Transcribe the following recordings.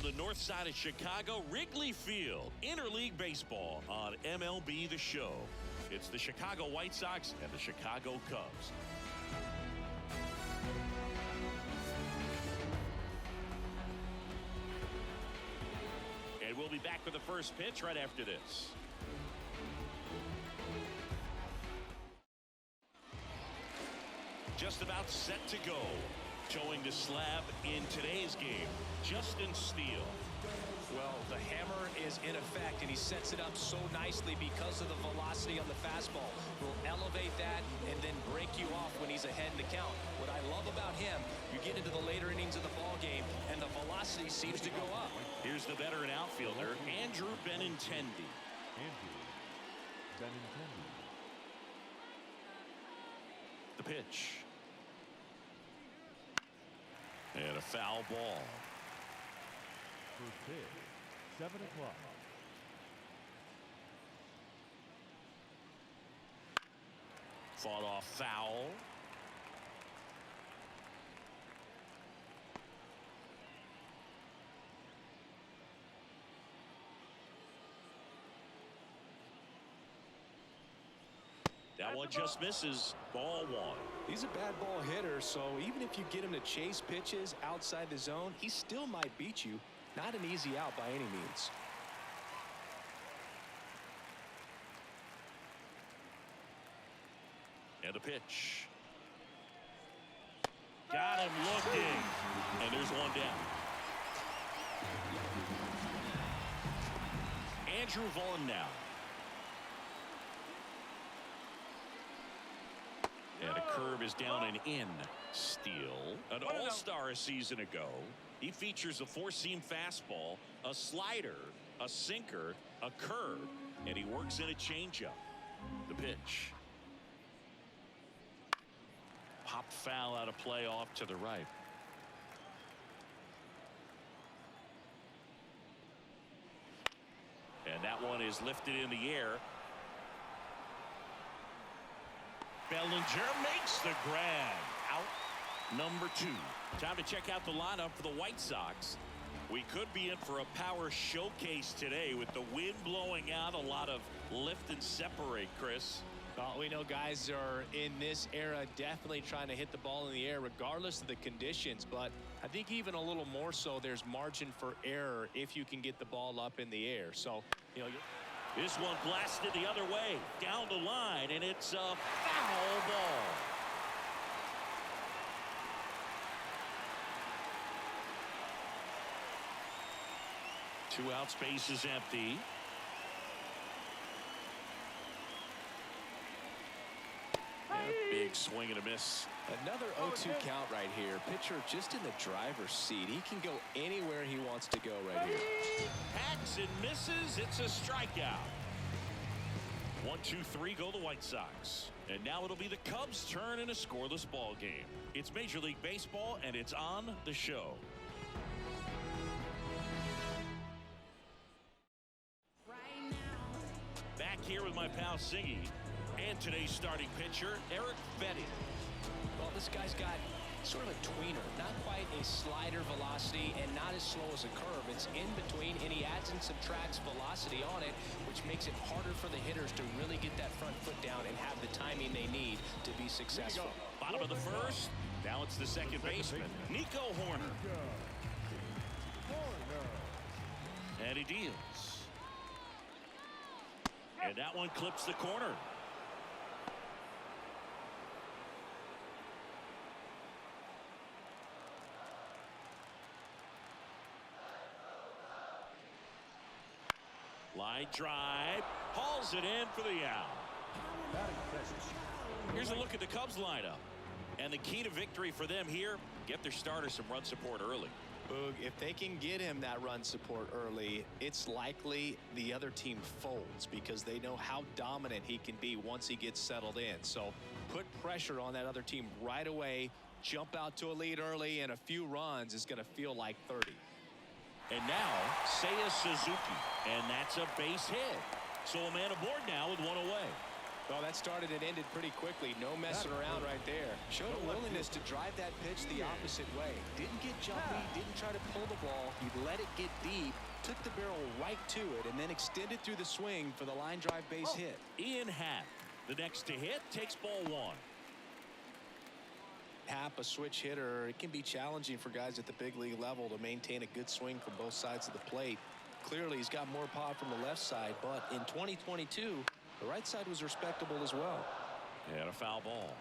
the north side of Chicago, Wrigley Field, interleague baseball on MLB The Show. It's the Chicago White Sox and the Chicago Cubs. And we'll be back with the first pitch right after this. Just about set to go. Showing the slab in today's game, Justin Steele. Well, the hammer is in effect, and he sets it up so nicely because of the velocity on the fastball. Will elevate that and then break you off when he's ahead in the count. What I love about him, you get into the later innings of the ball game, and the velocity seems to go up. Here's the veteran outfielder, Andrew Benintendi. The pitch. And a foul ball. First pitch, 7 o'clock. Fought off foul. That one just misses. Ball one. He's a bad ball hitter, so even if you get him to chase pitches outside the zone, he still might beat you. Not an easy out by any means. And a pitch. Got him looking. And there's one down. Andrew Vaughn now. And a curve is down and in. Steele, an all-star a season ago. He features a four-seam fastball, a slider, a sinker, a curve, and he works in a changeup. The pitch. Pop foul out of play off to the right. And that one is lifted in the air. Bellinger makes the grab. Out number 2. Time to check out the lineup for the White Sox. We could be in for a power showcase today with the wind blowing out. A lot of lift and separate, Chris. Well, we know guys are in this era definitely trying to hit the ball in the air regardless of the conditions, but I think even a little more so there's margin for error if you can get the ball up in the air. So, this one blasted the other way down the line, and it's a foul ball. Two outs, base is empty. And a big swing and a miss. Another 0-2 count right here. Pitcher just in the driver's seat. He can go anywhere he wants to go right here. Hacks and misses. It's a strikeout. 1-2-3 go the White Sox. And now it'll be the Cubs' turn in a scoreless ball game. It's Major League Baseball, and it's on the show. Back here with my pal Siggy and today's starting pitcher, Eric Betty. Well, this guy's got sort of a tweener, not quite a slider velocity and not as slow as a curve. It's in between, and he adds and subtracts velocity on it, which makes it harder for the hitters to really get that front foot down and have the timing they need to be successful. Bottom of the first. Now it's the second baseman, Nico Horner. And he deals. And that one clips the corner. Line drive, hauls it in for the out. Here's a look at the Cubs lineup. And the key to victory for them here, get their starter some run support early. Boog, if they can get him that run support early, it's likely the other team folds because they know how dominant he can be once he gets settled in. So put pressure on that other team right away, jump out to a lead early, and a few runs is going to feel like 30. And now, Seiya Suzuki, and that's a base hit. So a man aboard now with one away. Well, that started and ended pretty quickly. No messing around right there. Showed a willingness to drive that pitch the opposite way. Didn't get jumpy, didn't try to pull the ball. He let it get deep, took the barrel right to it, and then extended through the swing for the line drive base hit. Ian Happ, the next to hit, takes ball one. Happ, a switch hitter, it can be challenging for guys at the big league level to maintain a good swing from both sides of the plate. Clearly, he's got more power from the left side, but in 2022, the right side was respectable as well. And a foul ball.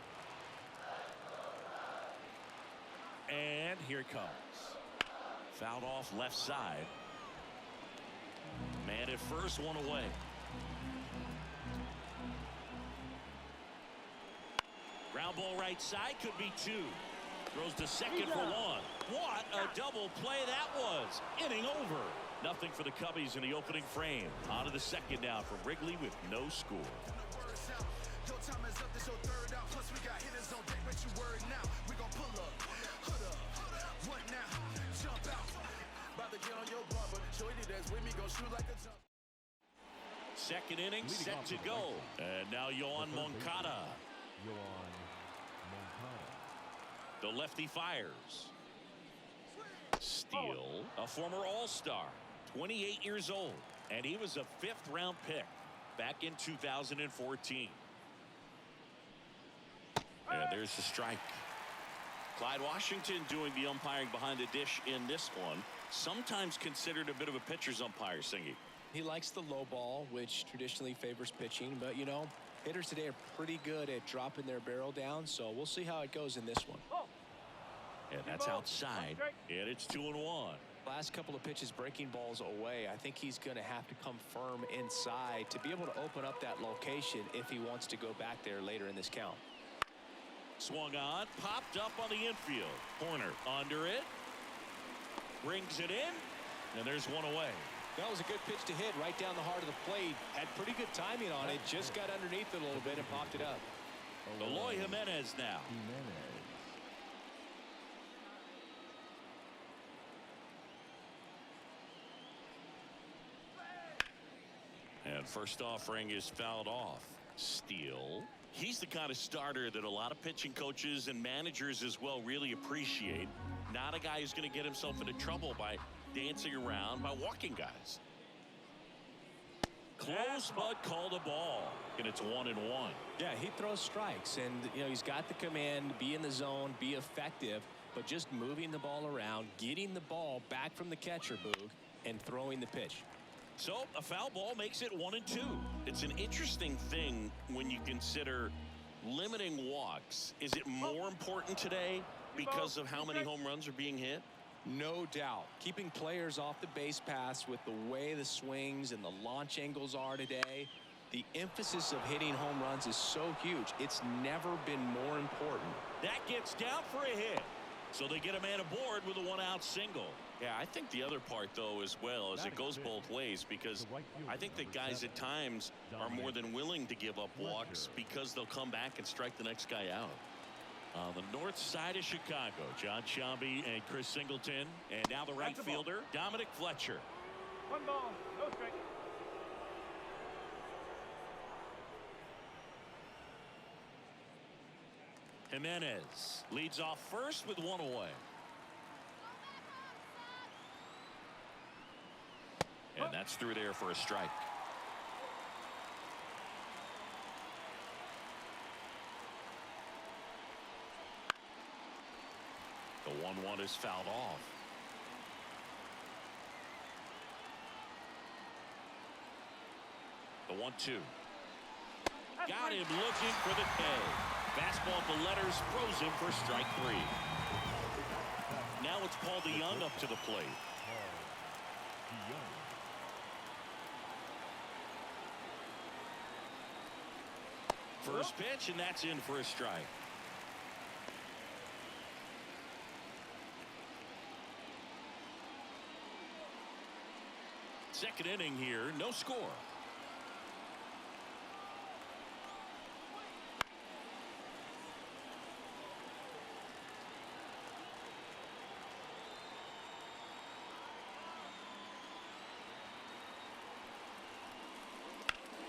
And here it comes. Fouled off left side. Man at first, one away. Ground ball right side, could be two. Throws to second for one. What a double play that was. Inning over. Nothing for the Cubbies in the opening frame. On to the second now from Wrigley with no score. Second inning set to go. And now Yoan Moncada. The lefty fires. Steele, a former All-Star, 28 years old, and he was a fifth-round pick back in 2014. And there's the strike. Clyde Washington doing the umpiring behind the dish in this one. Sometimes considered a bit of a pitcher's umpire, Singy. He likes the low ball, which traditionally favors pitching, but you know, hitters today are pretty good at dropping their barrel down, so we'll see how it goes in this one. And that's outside, and it's 2-1. Last couple of pitches breaking balls away. I think he's going to have to come firm inside to be able to open up that location if he wants to go back there later in this count. Swung on, popped up on the infield. Corner under it. Brings it in, and there's one away. That was a good pitch to hit right down the heart of the plate. Had pretty good timing on it. Just got underneath it a little bit and popped it up. Eloy Jimenez now. And first offering is fouled off. Steele. He's the kind of starter that a lot of pitching coaches and managers as well really appreciate. Not a guy who's going to get himself into trouble by dancing around, by walking guys. Close, but called a ball. And it's 1-1. Yeah, he throws strikes, and you know he's got the command to be in the zone, be effective, but just moving the ball around, getting the ball back from the catcher, Boog, and throwing the pitch. So a foul ball makes it 1-2. It's an interesting thing when you consider limiting walks. Is it more important today because of how many home runs are being hit? No doubt. Keeping players off the base paths with the way the swings and the launch angles are today, the emphasis of hitting home runs is so huge. It's never been more important. That gets down for a hit. So they get a man aboard with a one-out single. Yeah, I think the other part, though, as well, is it goes both ways, because I think that guys at times are more than willing to give up walks because they'll come back and strike the next guy out. On the north side of Chicago, John Sciambi and Chris Singleton, and now the right fielder, Dominic Fletcher. 1 ball, no strike. Jimenez leads off first with one away. And that's through there for a strike. The 1-1 is fouled off. The 1-2. Got him looking for the K. Fastball at the letters, throws him for strike 3. Now it's Paul DeYoung up to the plate. First pitch, and that's in for a strike. Second inning here, no score.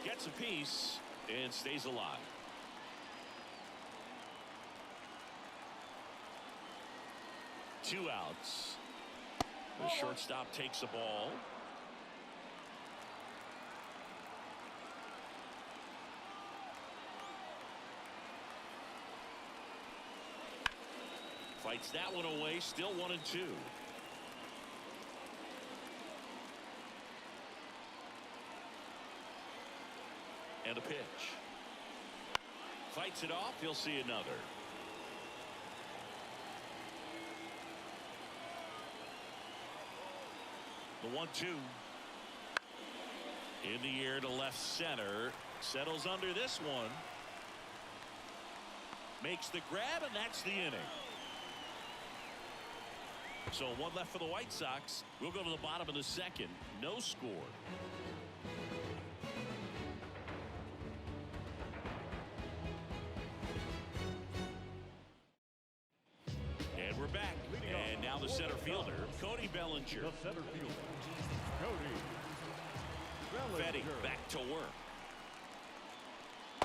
Gets a piece. and stays alive. Two outs. The shortstop takes the ball. Fights that one away. Still 1-2. And a pitch. Fights it off. He'll see another. The 1-2. In the air to left center. Settles under this one. Makes the grab, and that's the inning. So one left for the White Sox. We'll go to the bottom of the second. No score. And we're back. And now the center fielder, Cody Bellinger. The center fielder, Cody Fetty Bellinger. back to work.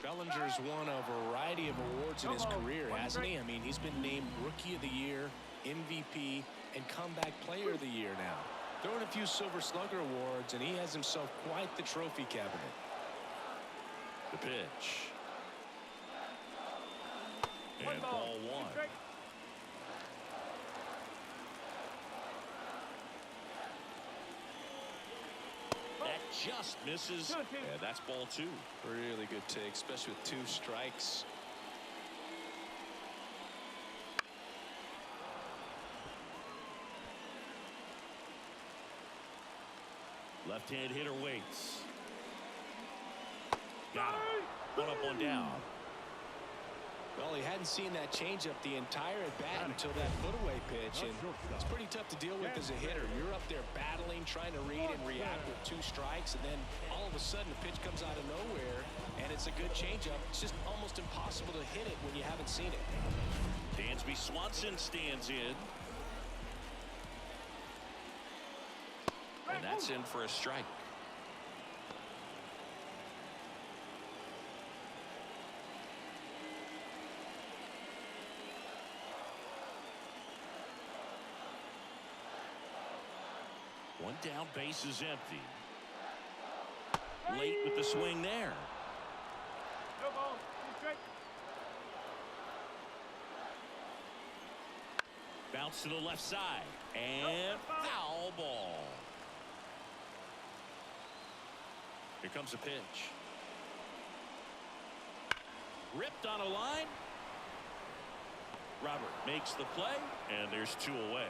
Bellinger's won a variety of awards in his career, hasn't he? I mean, he's been named Rookie of the Year, MVP, and Comeback Player of the Year now. Throwing a few Silver Slugger awards, and he has himself quite the trophy cabinet. The pitch. One And ball, ball two one. strikes. That just misses. 2-2. And that's ball two. Really good take, especially with 2 strikes. Left-hand hitter waits. Got him. One up, one down. Well, he hadn't seen that changeup the entire at bat until that put-away pitch, and it's pretty tough to deal with as a hitter. You're up there battling, trying to read and react with 2 strikes, and then all of a sudden the pitch comes out of nowhere, and it's a good changeup. It's just almost impossible to hit it when you haven't seen it. Dansby Swanson stands in. And that's in for a strike. One down, base is empty. Late with the swing there. No ball, 2 strikes. Bounce to the left side. And foul ball. Here comes a pitch. Ripped on a line. Robert makes the play, and there's 2 away.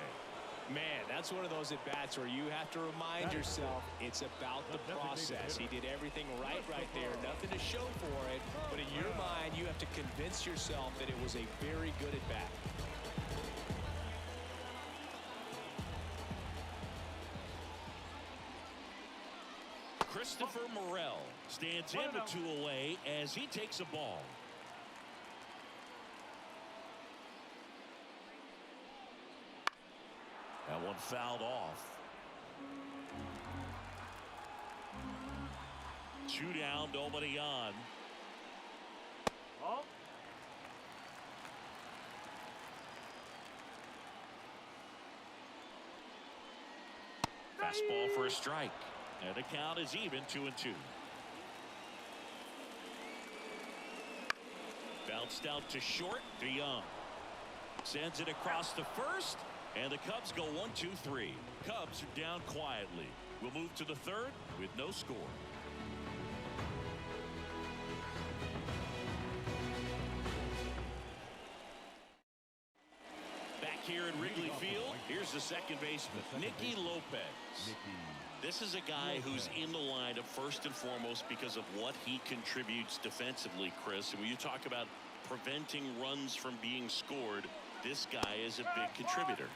Man, that's one of those at-bats where you have to remind yourself it's about the process. He did everything right there. Nothing to show for it. But in your mind, you have to convince yourself that it was a very good at-bat. Christopher Morel stands in with 2 away as he takes a ball. That one fouled off. 2 down, nobody on. Ball. Fastball for a strike. And the count is even, 2-2. Bounced out to short. DeYoung sends it across to first. And the Cubs go 1-2-3. Cubs are down quietly. We'll move to the third with no score. Back here at Wrigley Field, here's the second baseman, Nicky Lopez. This is a guy who's in the lineup first and foremost because of what he contributes defensively, Chris. And when you talk about preventing runs from being scored, this guy is a big contributor.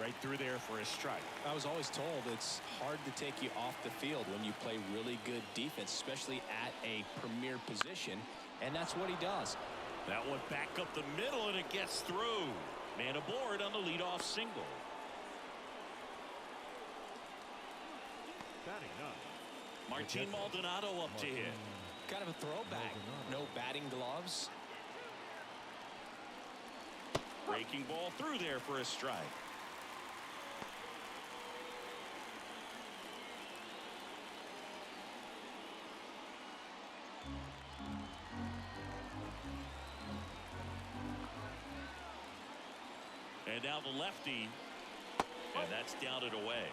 Right through there for a strike. I was always told it's hard to take you off the field when you play really good defense, especially at a premier position, and that's what he does. That one back up the middle, and it gets through. Man aboard on the leadoff single. Batting up. Martin Maldonado up to hit. Kind of a throwback. No batting gloves. Breaking ball through there for a strike. And now the lefty, and that's down and away.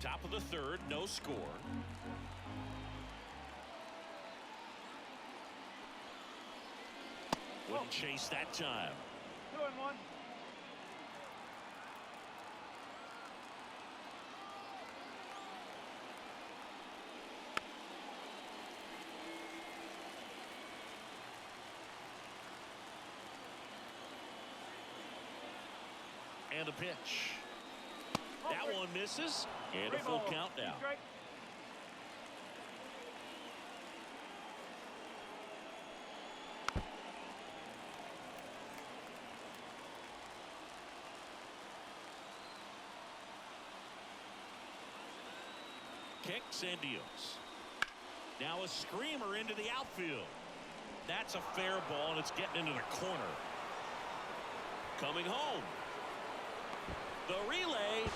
Top of the third, no score. Wouldn't chase that time. 2-1. And a pitch. That one misses. And a full count now. Kicks and deals. Now a screamer into the outfield. That's a fair ball, and it's getting into the corner. Coming home. The relay,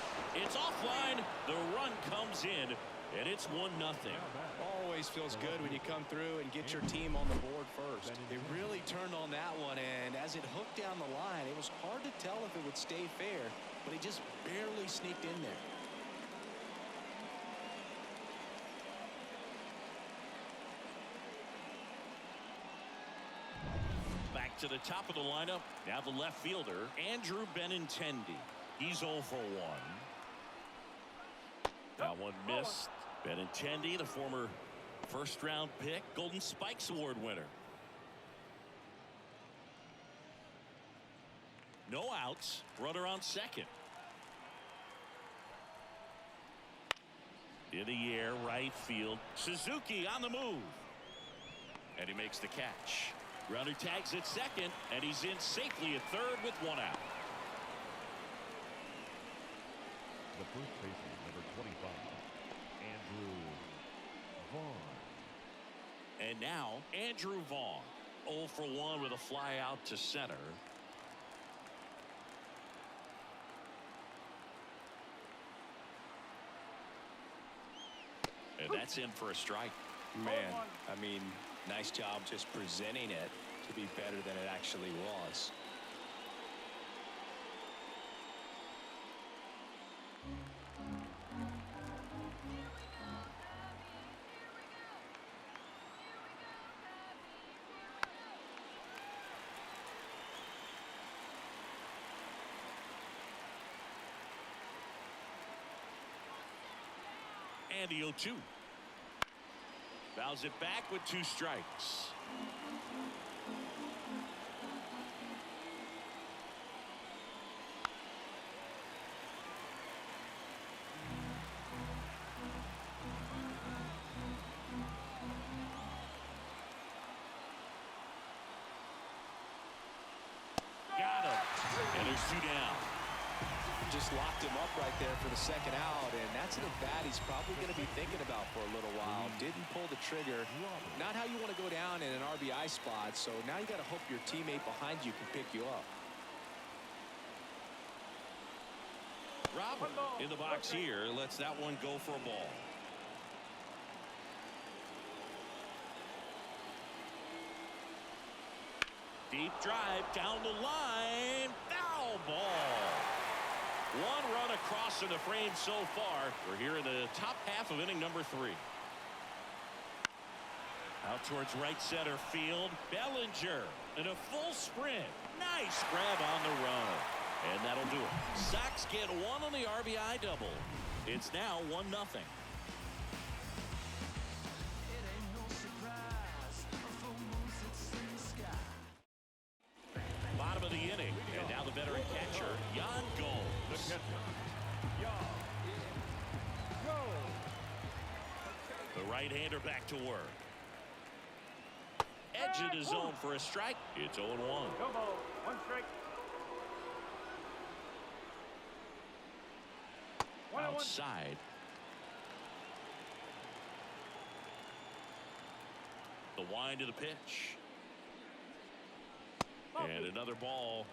it's offline. The run comes in, and it's 1-0. Always feels good when you come through and get your team on the board first. They really turned on that one, and as it hooked down the line, it was hard to tell if it would stay fair, but he just barely sneaked in there. Back to the top of the lineup. Now the left fielder, Andrew Benintendi. He's 0 for 1. That one missed. Benintendi, the former first-round pick, Golden Spikes Award winner. No outs. Runner on second. In the air, right field. Suzuki on the move. And he makes the catch. Runner tags at second, and he's in safely at third with 1 out. The first baseman, number 25, Andrew Vaughn. And now, Andrew Vaughn, 0 for 1 with a fly out to center. And that's in for a strike. Man, I mean, nice job just presenting it to be better than it actually was. And the 0-2. Fouls it back with 2 strikes. Got him. And there's 2 down. Just locked him up right there for the second out, and that's an at-bat he's probably going to be thinking about for a little while. Didn't pull the trigger. Not how you want to go down in an RBI spot, so now you got to hope your teammate behind you can pick you up. Robert in the box here lets that one go for a ball. Deep drive down the line. Foul ball. 1 run across in the frame so far. We're here in the top half of inning number 3. Out towards right center field. Bellinger in a full sprint. Nice grab on the run. And that'll do it. Sox get 1 on the RBI double. It's now 1-0. Bottom of the inning. And now the veteran catcher, Yan Gomes. The catcher, The right-hander back to work. Edge in his zone for a strike. It's 0-1. Go ball. 1 strike. Foul outside. The wind of the pitch. And another ball.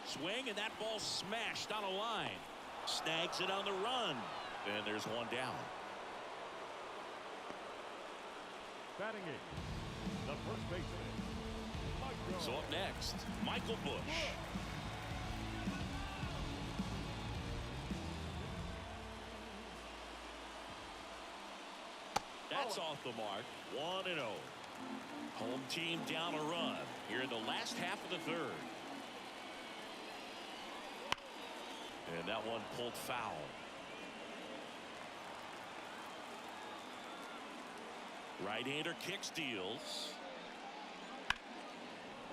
Swing, and that ball smashed on a line. Snags it on the run. And there's one down. Batting eighth, the first baseman, Michael. So up next, Michael Bush. That's off the mark. 1-0. Home team down a run here in the last half of the third. And that one pulled foul. Right-hander kick steals.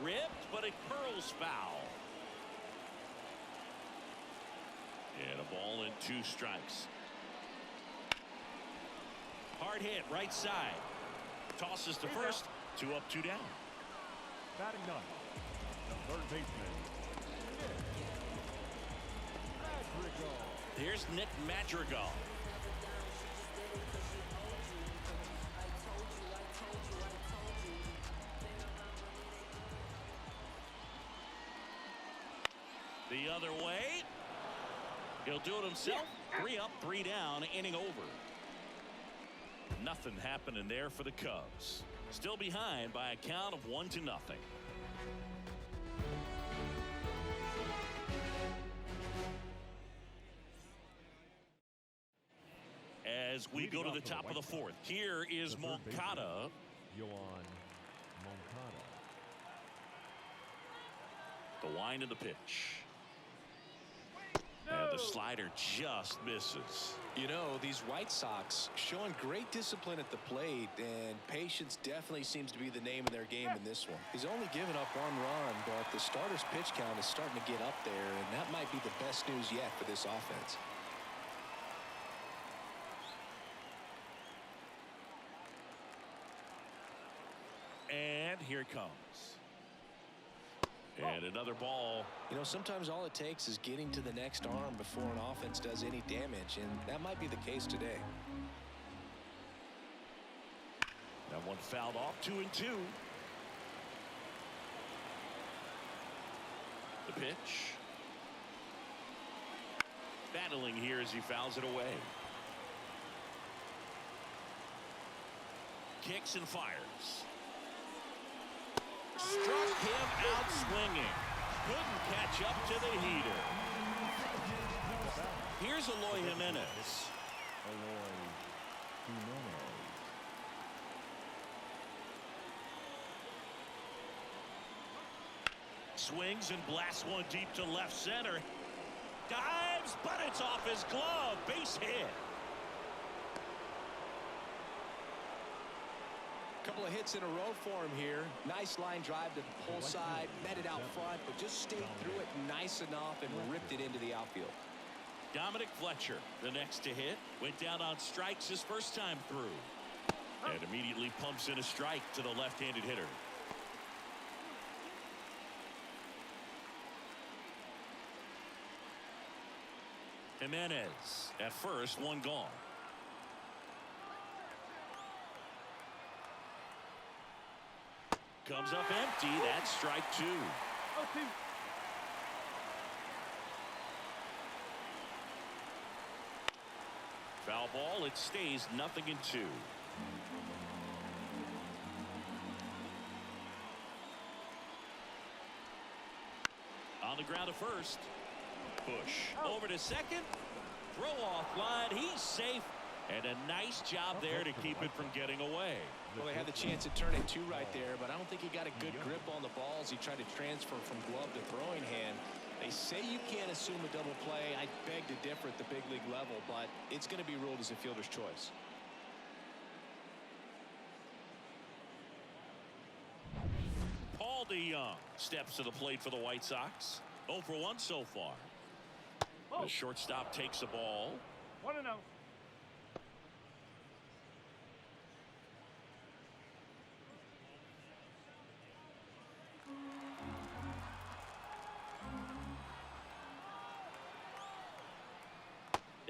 Ripped, but it curls foul. And a ball and 2 strikes. Hard hit right side. Tosses to first. 2 up, 2 down. Batting ninth, the third baseman, Madrigal. Here's Nick Madrigal. The other way. He'll do it himself. 3 up, 3 down, inning over. Nothing happening there for the Cubs. Still behind by a count of 1-0. As we go to the top of the fourth, here is Moncada. Yohan Moncada. The wind of the pitch. And the slider just misses. You know, these White Sox showing great discipline at the plate, and patience definitely seems to be the name of their game in this one. He's only given up 1 run, but the starter's pitch count is starting to get up there, and that might be the best news yet for this offense. And here it comes. And another ball. You know, sometimes all it takes is getting to the next arm before an offense does any damage, and that might be the case today. That one fouled off. 2-2. The pitch. Battling here as he fouls it away. Kicks and fires. Struck him out swinging. Couldn't catch up to the heater. Here's Eloy Jimenez. Swings and blasts one deep to left center. Dives, but it's off his glove. Base hit. Couple of hits in a row for him here. Nice line drive to the pull side, met it out front, but just stayed through it nice enough and ripped it into the outfield. Dominic Fletcher, the next to hit, went down on strikes his first time through, and immediately pumps in a strike to the left-handed hitter. Jimenez at first, 1 gone. Comes up empty. That's strike 2. Foul ball. It stays 0-2. On the ground to first. Bush over to second. Throw off line. He's safe. And a nice job there to keep it from getting away. Well, they had the chance to turn it 2 right there, but I don't think he got a good grip on the balls. He tried to transfer from glove to throwing hand. They say you can't assume a double play. I beg to differ at the big league level, but it's going to be ruled as a fielder's choice. Paul DeYoung steps to the plate for the White Sox. 0 for 1 so far. The shortstop takes the ball. 1-0.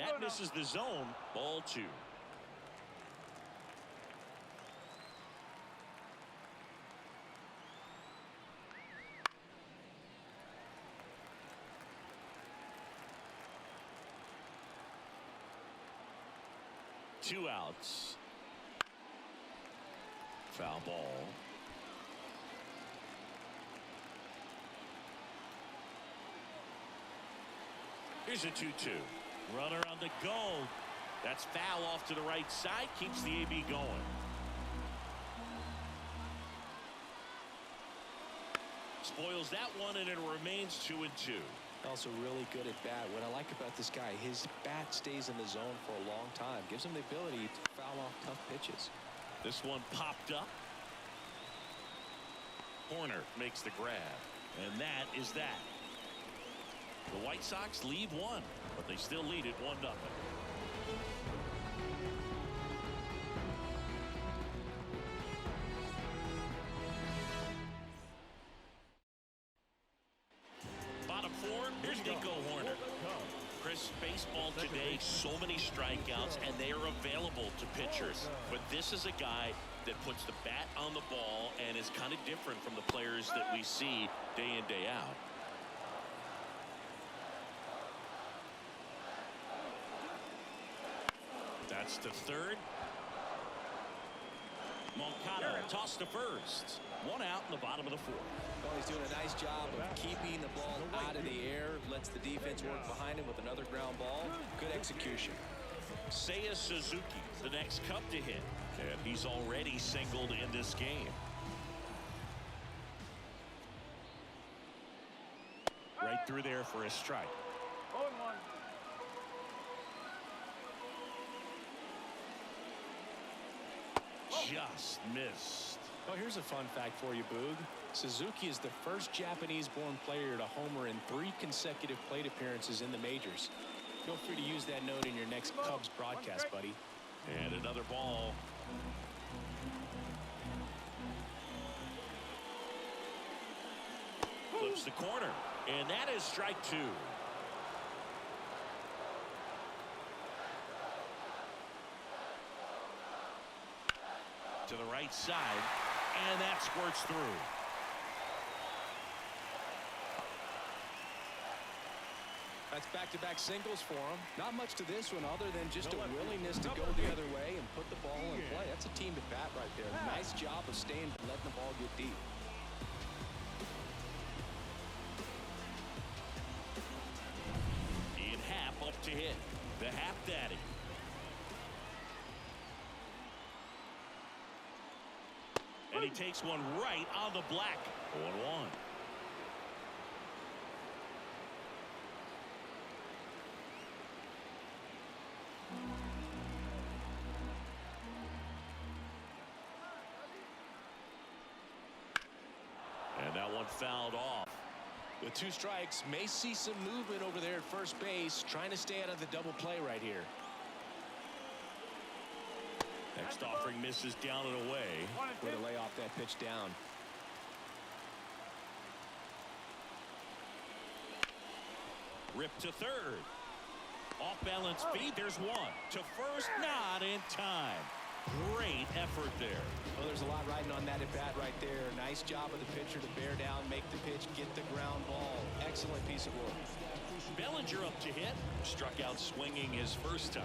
That misses the zone. Ball 2. Two outs. Foul ball. Here's a 2-2. Runner on the go. That's foul off to the right side. Keeps the AB going. Spoils that one, and it remains 2-2. Also really good at bat. What I like about this guy, his bat stays in the zone for a long time. Gives him the ability to foul off tough pitches. This one popped up. Horner makes the grab. And that is that. The White Sox lead one, but they still lead it 1-0. Bottom 4, here's Nico Horner. Chris, baseball today, so many strikeouts, and they are available to pitchers. But this is a guy that puts the bat on the ball and is kind of different from the players that we see day in, day out. That's to third. Moncada tossed to first. One out in the bottom of the 4th. Well, he's doing a nice job of keeping the ball out of the air. Lets the defense work behind him with another ground ball. Good execution. Seiya Suzuki, the next Cub to hit. And he's already singled in this game. Right through there for a strike. 0-1. Just missed. Well, here's a fun fact for you, Boog. Suzuki is the first Japanese-born player to homer in 3 consecutive plate appearances in the majors. Feel free to use that note in your next Cubs broadcast, buddy. And another ball. Flips the corner. And that is strike 2. To the right side, and that squirts through. That's back-to-back singles for him. Not much to this one other than just a willingness to go the other way and put the ball in play. That's a team at bat right there. Nice job of staying, letting the ball get deep. Ian Happ up to hit. The Happ Daddy. And he takes one right on the black. 0-1. And that one fouled off. With 2 strikes, may see some movement over there at first base, trying to stay out of the double play right here. Next offering misses down and away. Way to lay off that pitch down. Ripped to third. Off balance feed. There's one. To first, not in time. Great effort there. Well, there's a lot riding on that at bat right there. Nice job of the pitcher to bear down, make the pitch, get the ground ball. Excellent piece of work. Bellinger up to hit. Struck out swinging his first time.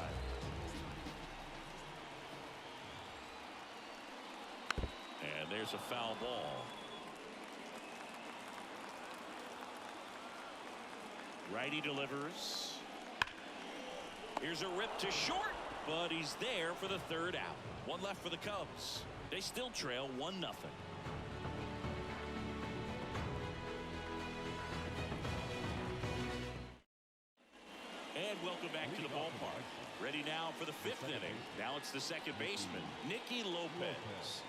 And there's a foul ball. Righty delivers. Here's a rip to short, but he's there for the 3rd out. One left for the Cubs. They still trail 1-0. And welcome back to the ballpark. Ready now for the 5th inning. Now it's the second baseman, Nicky Lopez.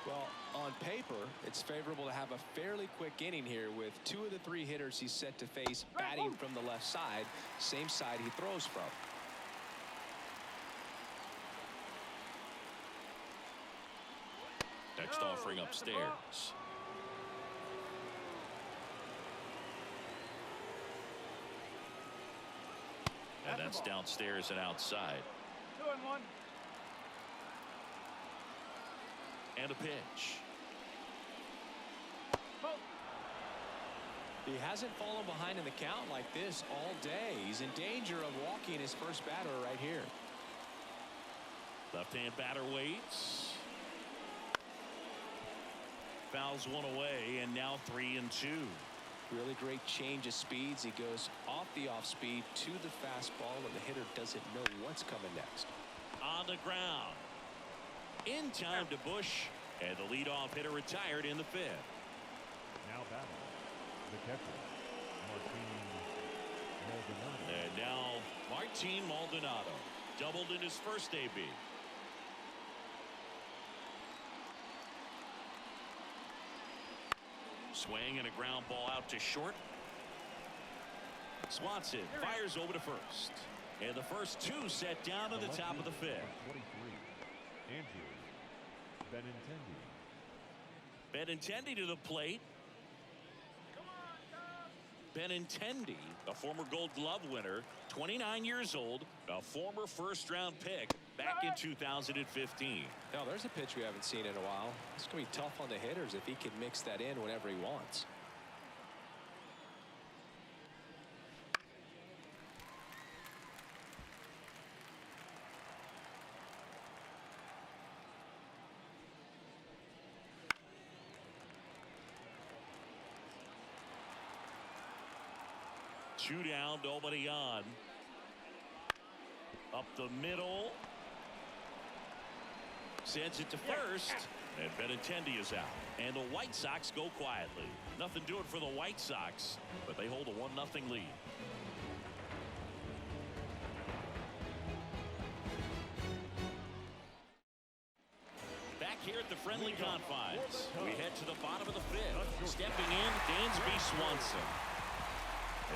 Well, on paper, it's favorable to have a fairly quick inning here with 2 of the 3 hitters he's set to face batting from the left side, same side he throws from. Next offering upstairs. And That's downstairs and outside. 2-1. And a pitch. Ball. He hasn't fallen behind in the count like this all day. He's in danger of walking his first batter right here. Left-hand batter waits. Fouls one away, and now 3-2. Really great change of speeds. He goes off the off speed to the fastball, and the hitter doesn't know what's coming next. On the ground. In time to Bush, and the leadoff hitter retired in the 5th. Now batting, the catcher, Martin Maldonado. And now Martin Maldonado doubled in his first AB. Swing and a ground ball out to short. Swanson fires over to first. And the first 2 set down to the top of the 5th. 23, Andrew Benintendi. Benintendi to the plate. Benintendi, a former Gold Glove winner, 29 years old, a former first-round pick back in 2015. Now, there's a pitch we haven't seen in a while. It's going to be tough on the hitters if he can mix that in whenever he wants. Two down, nobody on. Up the middle. Sends it to first. And Benintendi is out. And the White Sox go quietly. Nothing doing for the White Sox, but they hold a 1-0 lead. Back here at the friendly confines, we head to the bottom of the 5th. Stepping in, Dansby Swanson.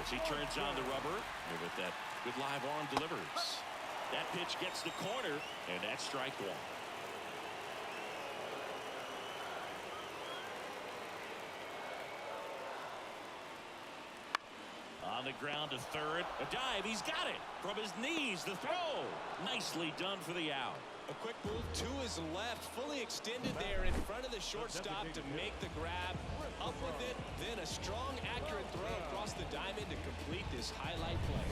As he turns on the rubber, and with that good live arm delivers. That pitch gets the corner, and that's strike 1. On the ground to third. A dive. He's got it. From his knees, the throw. Nicely done for the out. A quick move to his left, fully extended there in front of the shortstop to make the grab. Up with it, then a strong, accurate throw across the diamond to complete this highlight play.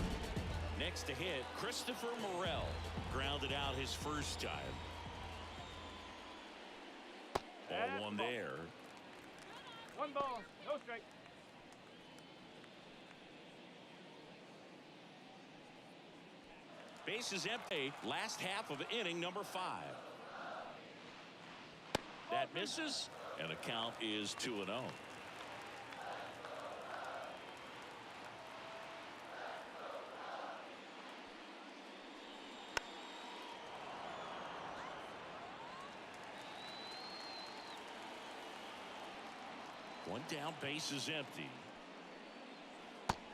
Next to hit, Christopher Morel grounded out his first time. Ball 1 there. 1 ball, no strike. Bases empty. Last half of inning number 5. That misses, and the count is 2-0. One down, bases empty.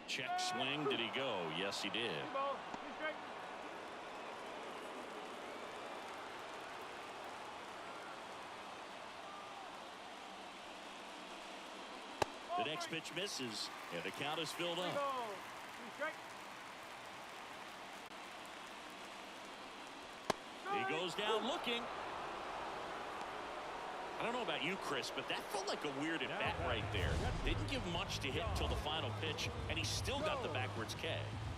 Check swing. Did he go? Yes, he did. 2 balls, 2 strikes. The next pitch misses, and the count is filled 3 up. balls, 2 strikes. He goes down looking. I don't know about you, Chris, but that felt like a weird at bat right there. Didn't give much to hit until the final pitch, and he still got the backwards K.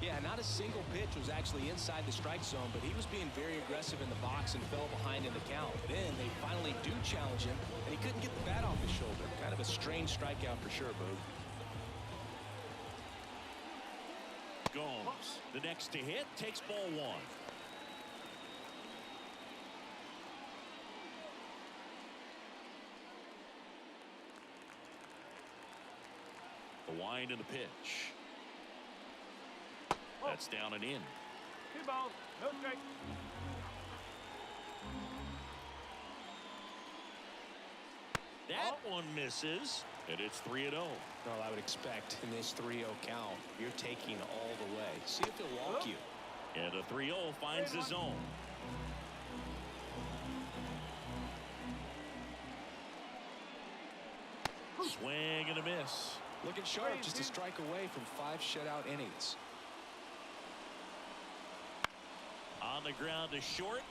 Yeah, not a single pitch was actually inside the strike zone, but he was being very aggressive in the box and fell behind in the count. Then they finally do challenge him, and he couldn't get the bat off his shoulder. Kind of a strange strikeout for sure, Boog. Gomes, the next to hit, takes ball 1. The wind and the pitch. That's down and in. 2 balls, no strikes. That one misses, and it's 3-0. Well, I would expect in this 3-0 count, you're taking all the way. See if he'll walk you. And a 3-0 finds the zone. Swing and a miss. Looking sharp, just a strike away from 5 shutout innings. the ground to short.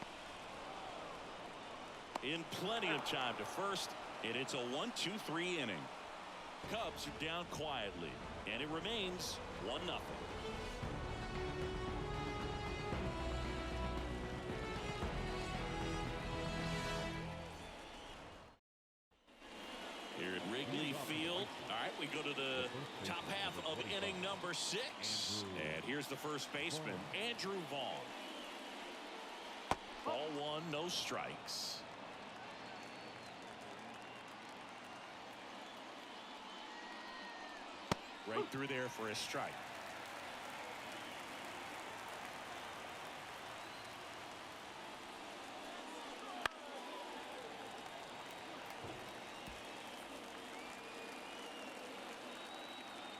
In plenty of time to first, and it's a 1-2-3 inning. Cubs are down quietly, and it remains 1-0. Here at Wrigley Field. All right, we go to the top half of inning number 6. And here's the first baseman, Andrew Vaughn. Ball 1, no strikes. Right through there for a strike.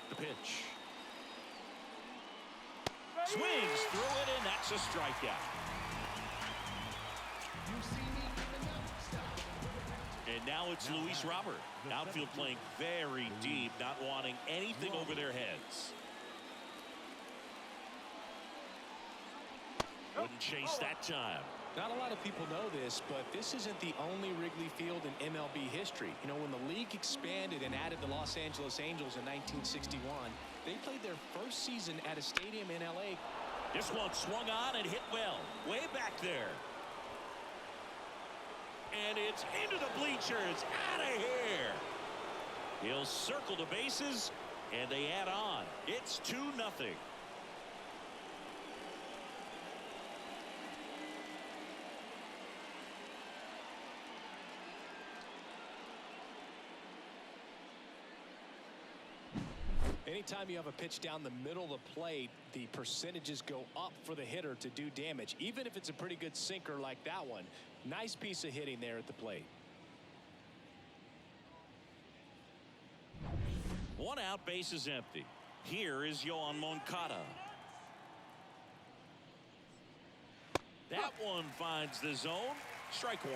The pitch. Swings through it, and that's a strikeout. And now it's Luis Robert. Outfield playing very deep, not wanting anything over their heads. Wouldn't chase that time. Not a lot of people know this, but this isn't the only Wrigley Field in MLB history. You know, when the league expanded and added the Los Angeles Angels in 1961, they played their first season at a stadium in L.A. This one swung on and hit well, way back there. And it's into the bleachers, out of here. He'll circle the bases, and they add on. It's 2-0. Anytime you have a pitch down the middle of the plate, the percentages go up for the hitter to do damage, even if it's a pretty good sinker like that one. Nice piece of hitting there at the plate. 1 out, base is empty. Here is Yoan Moncada. That one finds the zone. Strike 1.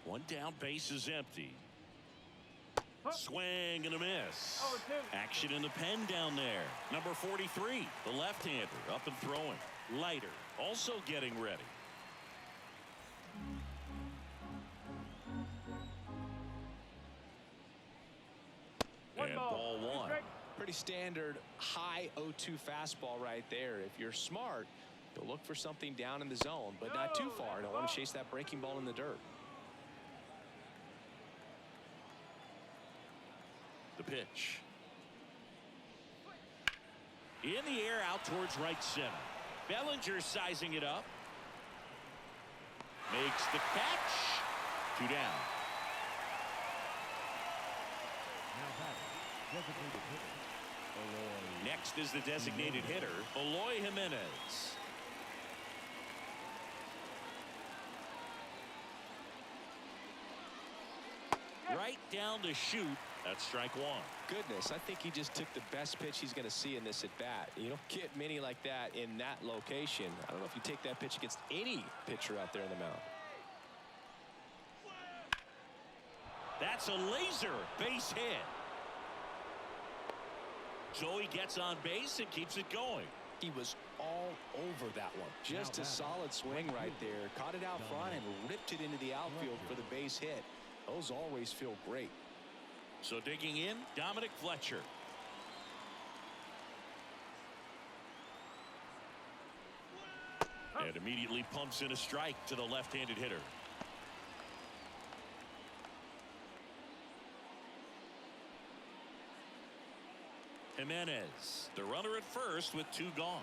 One down, base is empty. Swing and a miss. Action in the pen down there. Number 43, the left-hander, up and throwing. Leiter also getting ready. And ball 1. Pretty standard high 0-2 fastball right there. If you're smart, you'll look for something down in the zone, but not too far. Don't want to chase that breaking ball in the dirt. The pitch. In the air, out towards right center. Bellinger sizing it up. Makes the catch. 2 down. Next is the designated hitter, Eloy Jimenez. Right down to shoot. That's strike 1. Goodness, I think he just took the best pitch he's going to see in this at bat. You don't get many like that in that location. I don't know if you take that pitch against any pitcher out there in the mound. That's a laser base hit. So he gets on base and keeps it going. He was all over that one. Just a solid swing right there. Caught it out front and ripped it into the outfield for the base hit. Those always feel great. So digging in, Dominic Fletcher. And immediately pumps in a strike to the left-handed hitter. Jimenez, the runner at first with 2 gone.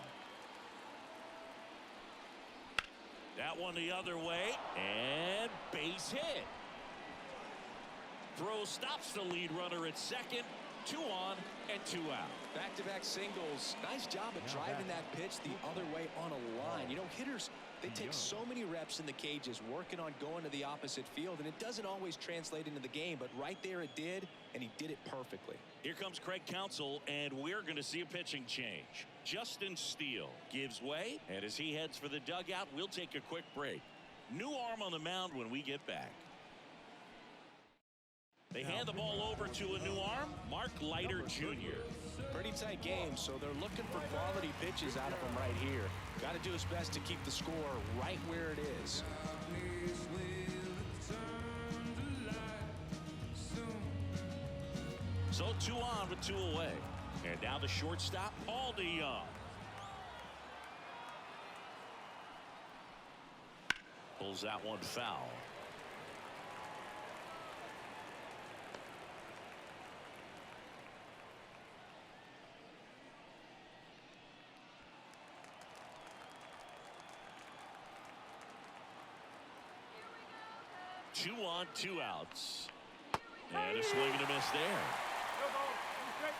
That one the other way, and base hit. Throw stops the lead runner at second. 2 on and 2 out. Back-to-back singles. Nice job of driving that pitch the other way on a line. You know, hitters, they take so many reps in the cages working on going to the opposite field, and it doesn't always translate into the game, but right there it did, and he did it perfectly. Here comes Craig Counsell, and we're going to see a pitching change. Justin Steele gives way, and as he heads for the dugout, we'll take a quick break. New arm on the mound when we get back. They hand the ball over to a new arm, Mark Leiter Jr. Pretty tight game, so they're looking for quality pitches out of him right here. Got to do his best to keep the score right where it is. So 2 on with 2 away. And now the shortstop, Aldi Young. Pulls that one foul. Two on, 2 outs. And a swing and a miss there. No ball. Two straight.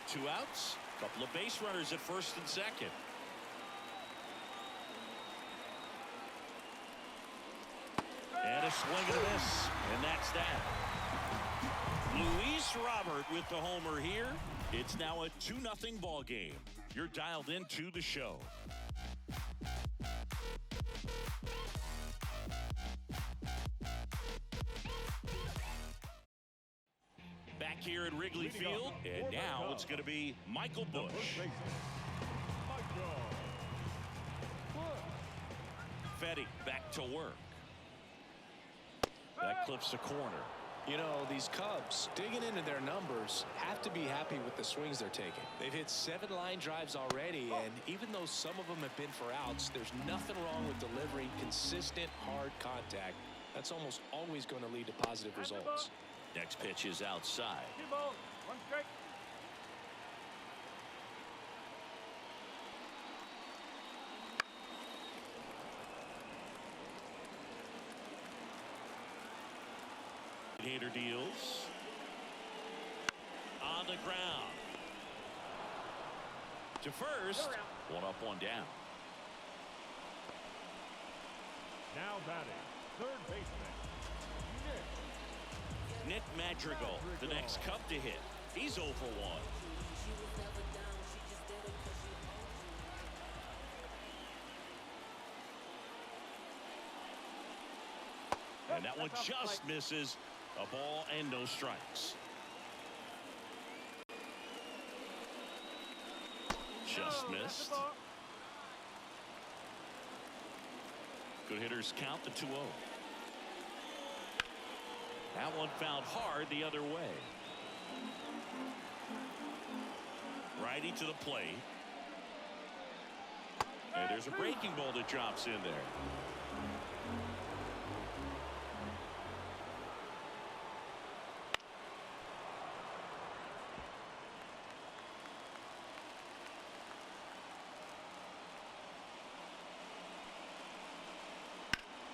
Two outs. Couple of base runners at first and second. And a swing and a miss. And that's that. Luis Robert with the homer here. It's now a 2-0 ball game. You're dialed into the show. Back here at Wrigley Field, and now it's going to be Michael Bush. Fetty back to work. That clips the corner. You know, these Cubs, digging into their numbers, have to be happy with the swings they're taking. They've hit 7 line drives already, and even though some of them have been for outs, there's nothing wrong with delivering consistent, hard contact. That's almost always going to lead to positive results. Next pitch is outside. 2 balls. 1 strike. Hader deals. On the ground. To first. 1 up, 1 down. Now batting, third baseman, Nick Madrigal, the next Cub to hit. He's 0 for 1. And that one just misses. A ball and no strikes. Just missed. Good hitters count the 2-0. That one fouled hard the other way. Righty to the plate. And there's a breaking ball that drops in there.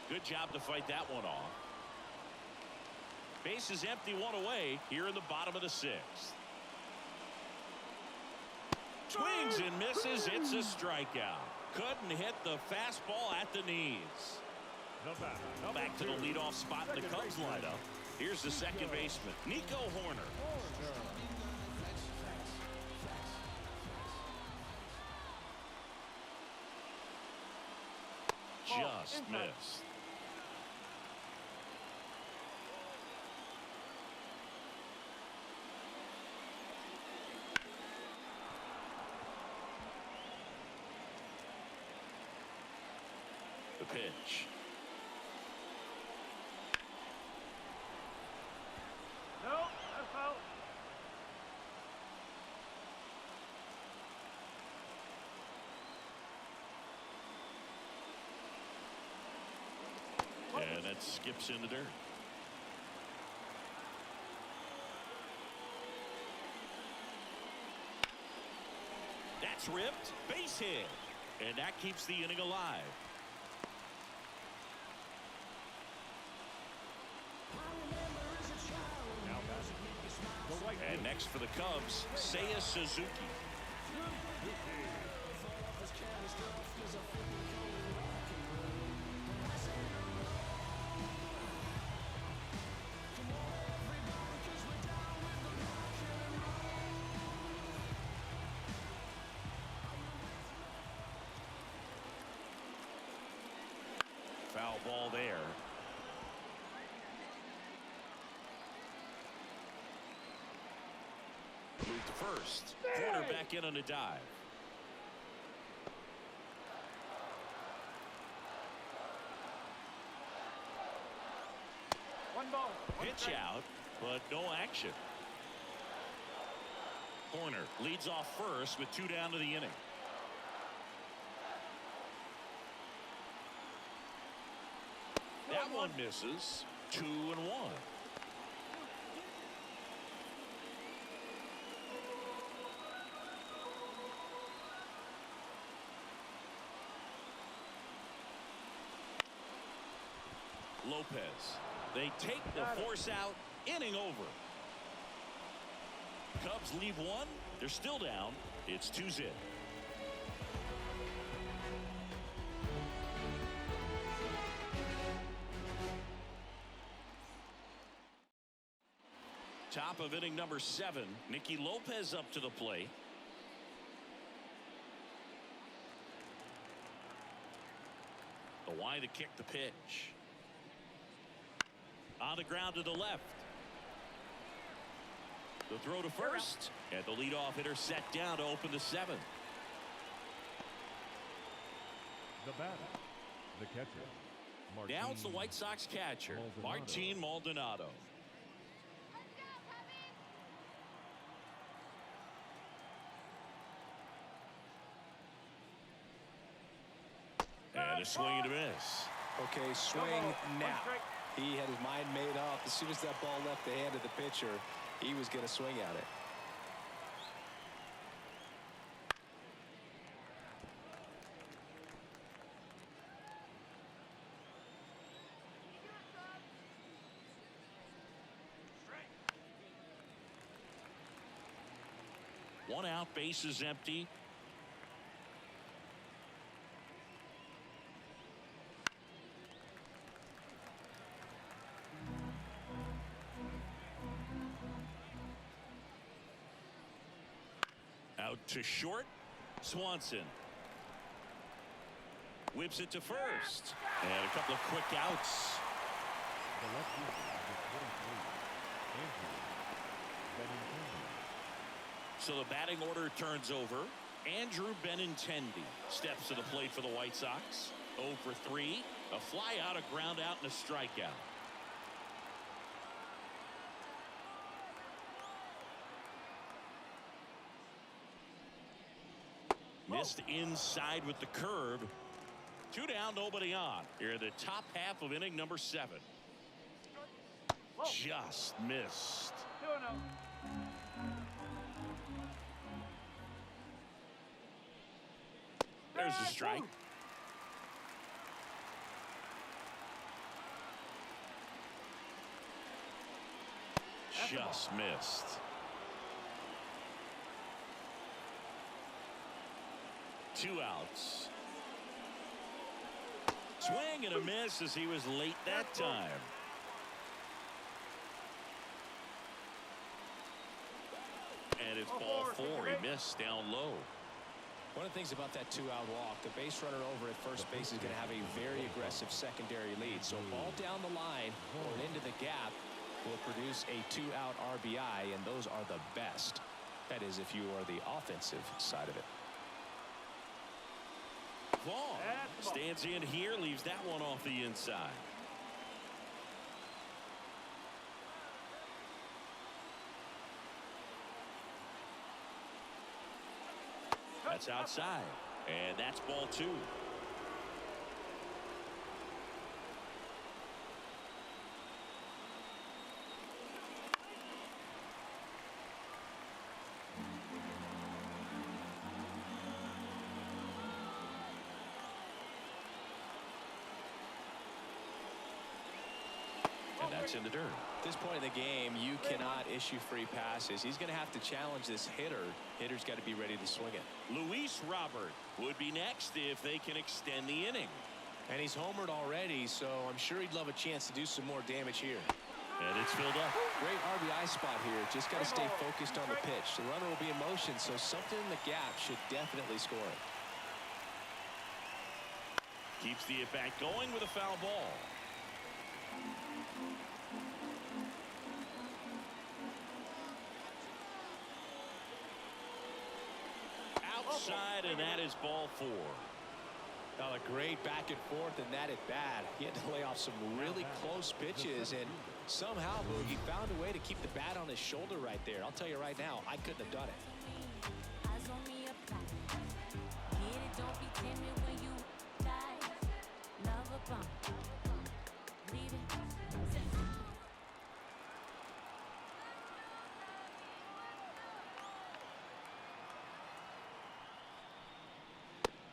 Good job to fight that one off. Base is empty, 1 away here in the bottom of the 6th. Swings and misses. It's a strikeout. Couldn't hit the fastball at the knees. Back to the leadoff spot in the Cubs lineup. Here's the second baseman, Nico Horner. Just missed. The pitch. No, that's foul. And that skips in the dirt. That's ripped. Base hit. And that keeps the inning alive. And next for the Cubs, Seiya Suzuki. ball there. Move to first. Corner back in on a dive. One ball. One Pitch strike. out, but no action. Corner leads off first with 2 down to the inning. That one misses. 2-1. Lopez. They take the force out. Inning over. Cubs leave one. They're still down. It's 2-0. Top of inning number 7. Nicky Lopez up to the plate. The Y to kick the pitch. On the ground to the left. The throw to first. And the leadoff hitter set down to open the 7th. The batter, the catcher. Now it's the White Sox catcher, Martin Maldonado. And a swing and a miss. Okay, swing now. He had his mind made up. As soon as that ball left the hand of the pitcher, he was going to swing at it. One out, bases empty. Out to short. Swanson whips it to first, and a couple of quick outs. The left fielder, number 23, Andrew Benintendi. So the batting order turns over. Andrew Benintendi steps to the plate for the White Sox. 0 for 3. A fly out, a ground out, and a strikeout. Missed inside with the curve. 2 down, nobody on. Here in the top half of inning number 7. Just missed. 2-0. There's a strike. Just missed. Two outs. Swing and a miss as he was late that time. And it's ball 4. He missed down low. One of the things about that 2-out walk, the base runner over at first base is going to have a very aggressive secondary lead. So ball down the line or into the gap will produce a 2-out RBI, and those are the best. That is, if you are the offensive side of it. Vaughn stands in here, leaves that one off the inside. That's outside, and that's ball 2. And that's in the dirt. At this point in the game, you cannot issue free passes. He's going to have to challenge this hitter. Hitter's got to be ready to swing it. Luis Robert would be next if they can extend the inning. And he's homered already, so I'm sure he'd love a chance to do some more damage here. And it's filled up. Great RBI spot here. Just got to stay focused on the pitch. The runner will be in motion, so something in the gap should definitely score it. Keeps the at-bat going with a foul ball. Outside, and that is ball 4. A great back and forth in that at bat. He had to lay off some really close pitches, and somehow Boogie found a way to keep the bat on his shoulder right there. I'll tell you right now, I couldn't have done it.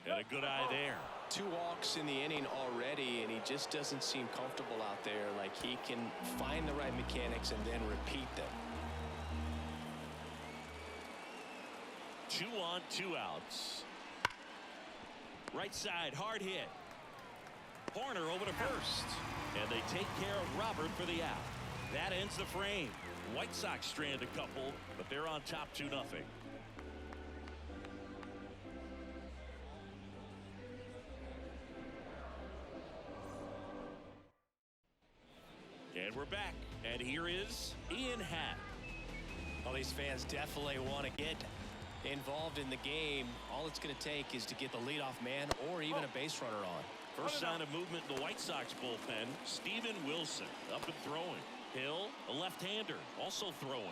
And a good eye there. 2 walks in the inning already, and he just doesn't seem comfortable out there. Like he can find the right mechanics and then repeat them. 2 on, 2 outs. Right side, hard hit. Horner over to first. And they take care of Robert for the out. That ends the frame. White Sox strand a couple, but they're on top 2-0. And we're back. And here is Ian Happ. Well, these fans definitely want to get involved in the game. All it's going to take is to get the leadoff man or even a base runner on. First sign of movement in the White Sox bullpen. Steven Wilson up and throwing. Hill, a left-hander, also throwing.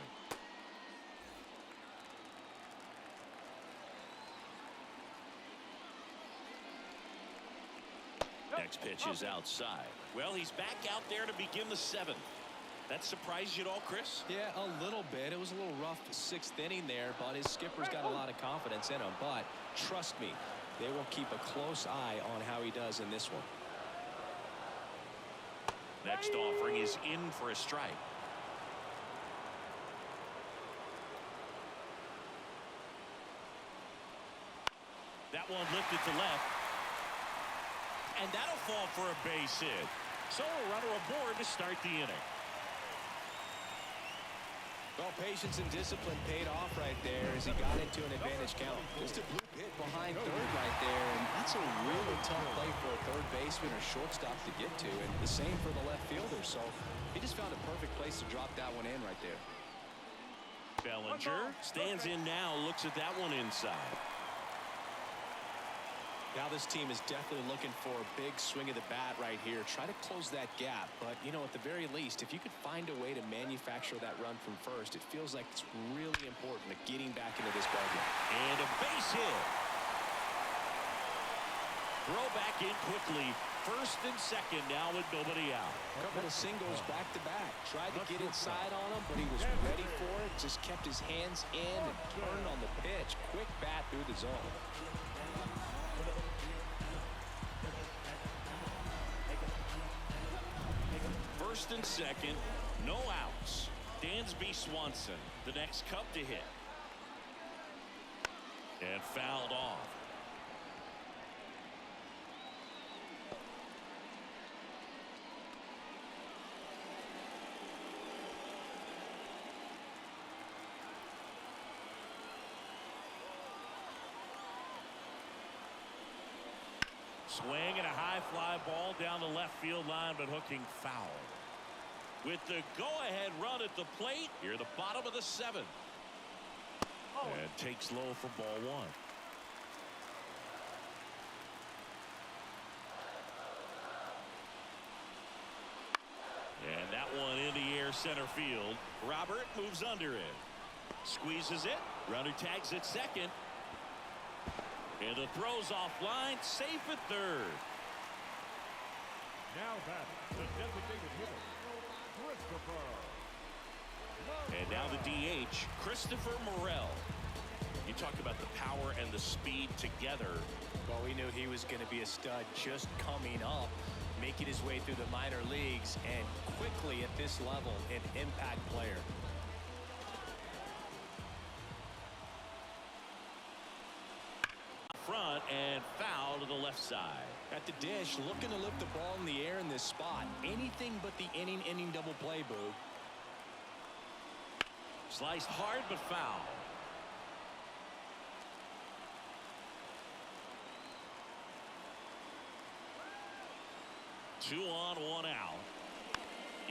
Next pitch is outside. Well, he's back out there to begin the 7th. That surprised you at all, Chris? Yeah, a little bit. It was a little rough 6th inning there, but his skipper's got a lot of confidence in him. But trust me, they will keep a close eye on how he does in this one. Next offering is in for a strike. That one lifted to left. And that'll fall for a base hit. So a runner aboard to start the inning. Well, patience and discipline paid off right there as he got into an advantage count. Just a blue hit behind third right there, and that's a really tough play for a third baseman or shortstop to get to, and the same for the left fielder. So he just found a perfect place to drop that one in right there. Bellinger stands in now, looks at that one inside. Now this team is definitely looking for a big swing of the bat right here. Try to close that gap. But, you know, at the very least, if you could find a way to manufacture that run from first, it feels like it's really important to getting back into this ballgame. And a base hit. Throw back in quickly. First and second now with nobody out. A couple of singles back to back. Tried to get inside on him, but he was ready for it. Just kept his hands in and turned on the pitch. Quick bat through the zone. First and second, no outs. Dansby Swanson, the next Cub to hit. And fouled off. Swing and a high fly ball down the left field line, but hooking foul. With the go-ahead run at the plate, here the bottom of the 7th. And takes low for ball 1. And that one in the air center field. Robert moves under it. Squeezes it. Runner tags at second. And the throw's offline. Safe at third. Now batting, the designated hitter, Christopher. And now the DH, Christopher Morel. You talk about the power and the speed together. Well, we knew he was going to be a stud just coming up, making his way through the minor leagues, and quickly at this level, an impact player. Front and foul to the left side. At the dish, looking to lift the ball in the air in this spot. Anything but the inning double play, Boo. Sliced hard but foul. 2 on, 1 out.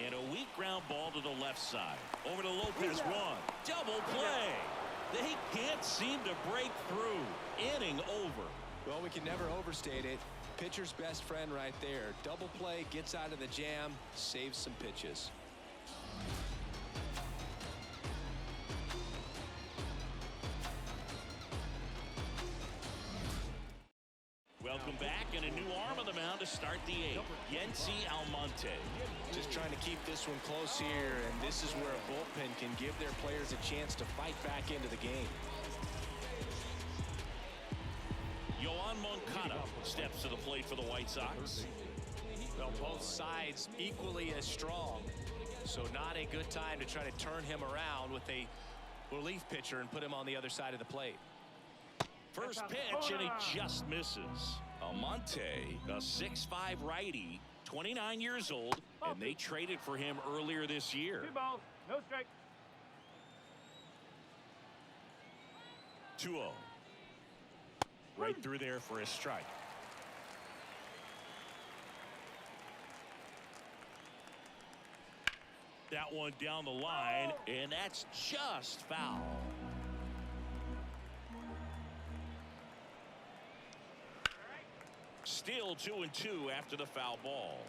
And a weak ground ball to the left side. Over to Lopez, run. Double play. They can't seem to break through. Inning over. Well, we can never overstate it. Pitcher's best friend right there. Double play, gets out of the jam, saves some pitches. Welcome back, and a new arm on the mound to start the 8th. Yency Almonte. Just trying to keep this one close here, and this is where a bullpen can give their players a chance to fight back into the game. Yoan Moncada steps to the plate for the White Sox. Well, both sides equally as strong, so not a good time to try to turn him around with a relief pitcher and put him on the other side of the plate. First pitch, and he just misses. Almonte, a 6'5 righty, 29 years old, and they traded for him earlier this year. 2 balls, no strikes. 2-0. Right through there for a strike. That one down the line, and that's just foul. Still 2-2 after the foul ball.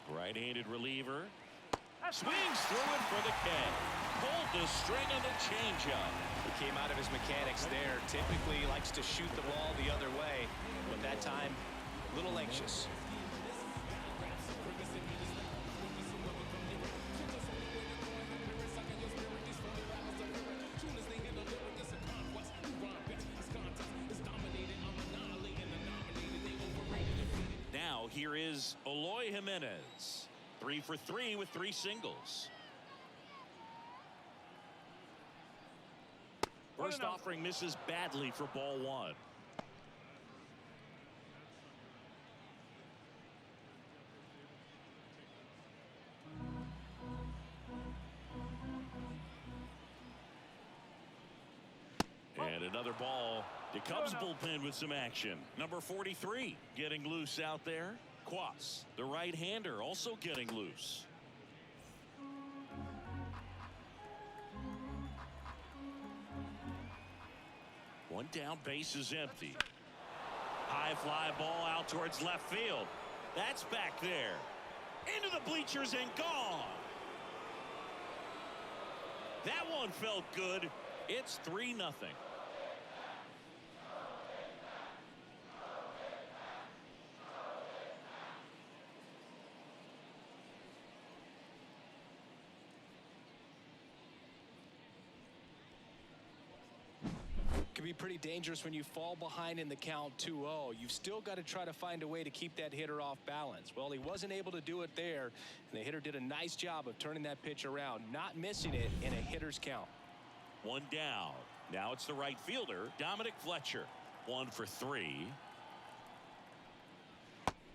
Right-handed reliever. Swings through it for the K. Pulled the string on the changeup. He came out of his mechanics there. Typically likes to shoot the ball the other way, but that time a little anxious. Now here is Eloy Jimenez. 3 for 3 with 3 singles. First offering misses badly for ball 1. And another ball. The Cubs bullpen with some action. Number 43 getting loose out there. Quas, the right-hander, also getting loose. One down, base is empty. High fly ball out towards left field. That's back there. Into the bleachers and gone. That one felt good. It's 3-0. Can be pretty dangerous when you fall behind in the count 2-0. You've still got to try to find a way to keep that hitter off balance. Well, he wasn't able to do it there, and the hitter did a nice job of turning that pitch around, not missing it in a hitter's count. 1 down. Now it's the right fielder, Dominic Fletcher. 1 for 3.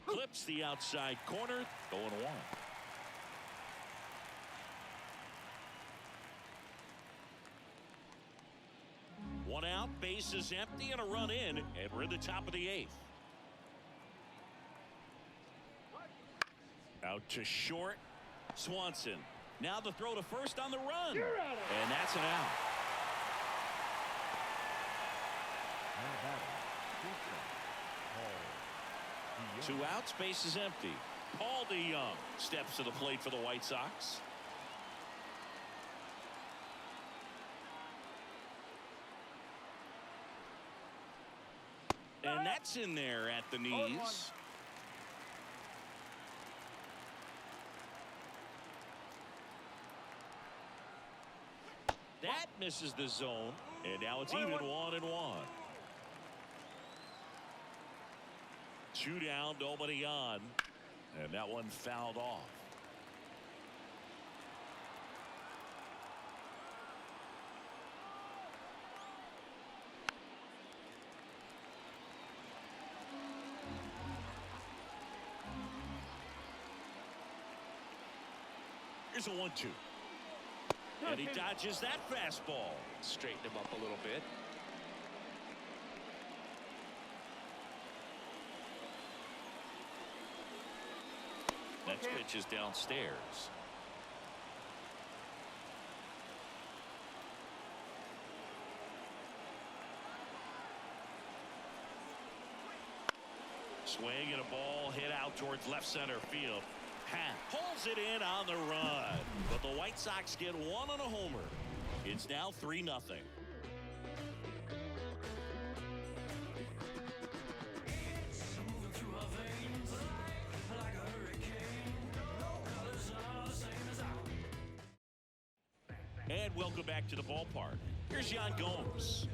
Clips the outside corner. 0-1. One out, base is empty, and a run in, and we're at the top of the 8th. Out to short, Swanson. Now the throw to first on the run, and that's an out. 2 outs, base is empty. Paul DeYoung steps to the plate for the White Sox. And that's in there at the knees. That misses the zone, and now it's even 1-1. 2 down, nobody on, and that one fouled off. Here's a 1-2. And he dodges that fastball. Straighten him up a little bit. Next pitch is downstairs. Swing and a ball hit out towards left center field. Pulls it in on the run. But the White Sox get one on a homer. It's now 3-0. And welcome back to the ballpark. Here's Yan Gomes.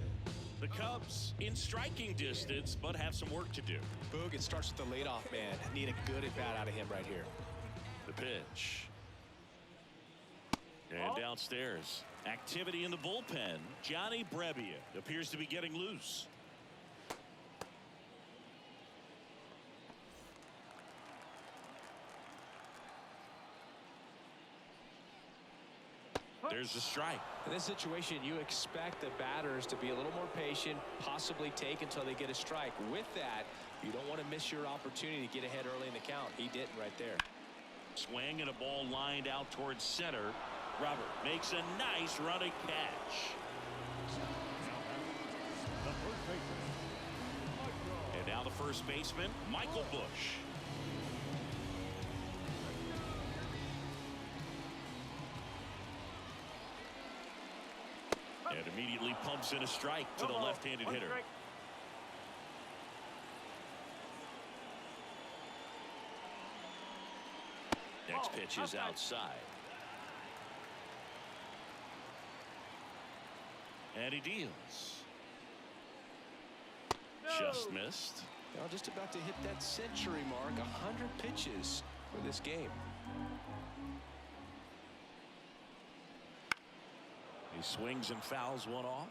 The Cubs in striking distance, but have some work to do. Boog, it starts with the leadoff man. Need a good at-bat out of him right here. The pitch. And downstairs. Activity in the bullpen. Johnny Brebbia appears to be getting loose. There's the strike. In this situation, you expect the batters to be a little more patient, possibly take until they get a strike. With that, you don't want to miss your opportunity to get ahead early in the count. He didn't right there. Swing and a ball lined out towards center. Robert makes a nice running catch. The first baseman. And now the first baseman, Michael Bush. And immediately pumps in a strike to the left-handed hitter. Next pitch is outside. And he deals. Just missed. Now just about to hit that century mark. 100 pitches for this game. He swings and fouls one off.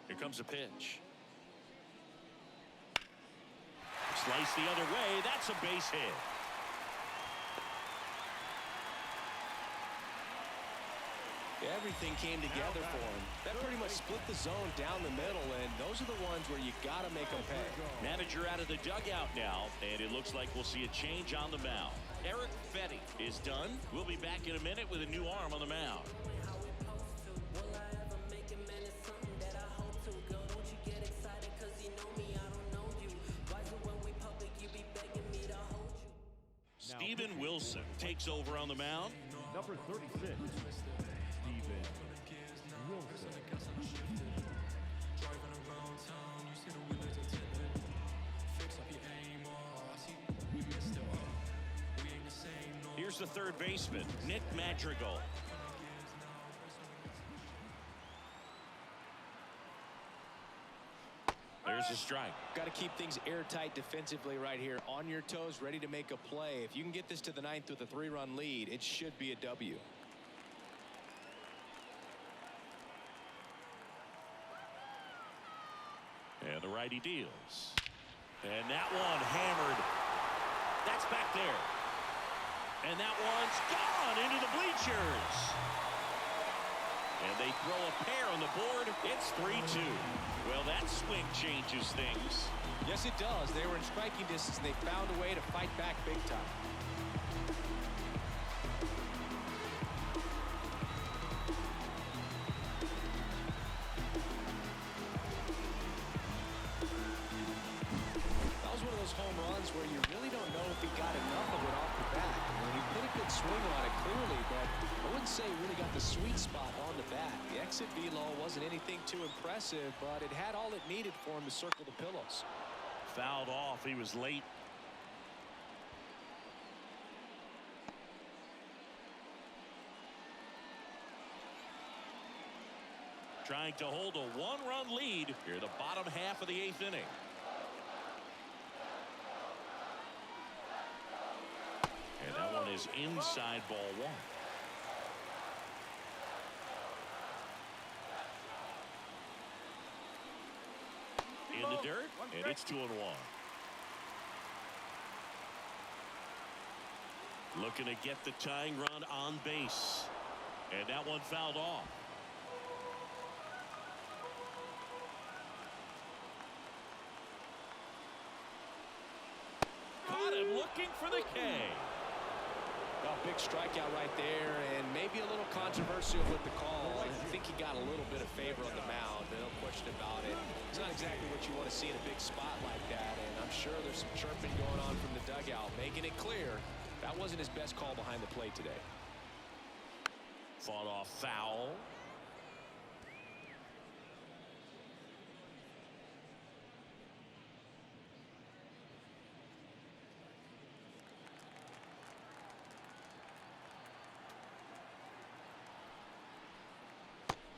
Here comes a pitch. Slice the other way. That's a base hit. Everything came together for him. That pretty much split the zone down the middle, and those are the ones where you got to make them pay. Manager out of the dugout now, and it looks like we'll see a change on the mound. Eric Fetty is done. We'll be back in a minute with a new arm on the mound. Steven Wilson takes over on the mound. Number 36. Steven Wilson. Here's the third baseman, Nick Madrigal. There's a strike. Got to keep things airtight defensively right here. On your toes, ready to make a play. If you can get this to the ninth with a 3-run lead, it should be a W. And the righty deals. And that one hammered. That's back there. And that one's gone into the bleachers. And they throw a pair on the board. It's 3-2. Well, that swing changes things. Yes, it does. They were in striking distance, and they found a way to fight back big time. That was one of those home runs where you really don't know if he got enough of it off the bat. He put a good swing on it clearly, but I wouldn't say he really got the sweet spot on the bat. The exit velo wasn't anything too impressive, but it had all it needed for him to circle the pillows. Fouled off. He was late. Trying to hold a one-run lead here, the bottom half of the 8th inning. And that one is inside ball one. In the dirt, and it's 2-1. Looking to get the tying run on base. And that one fouled off. Caught him looking for the K. A big strikeout right there, and maybe a little controversial with the call. I think he got a little bit of favor on the mound. No question about it. It's not exactly what you want to see in a big spot like that, and I'm sure there's some chirping going on from the dugout, making it clear that wasn't his best call behind the plate today. Fought off foul.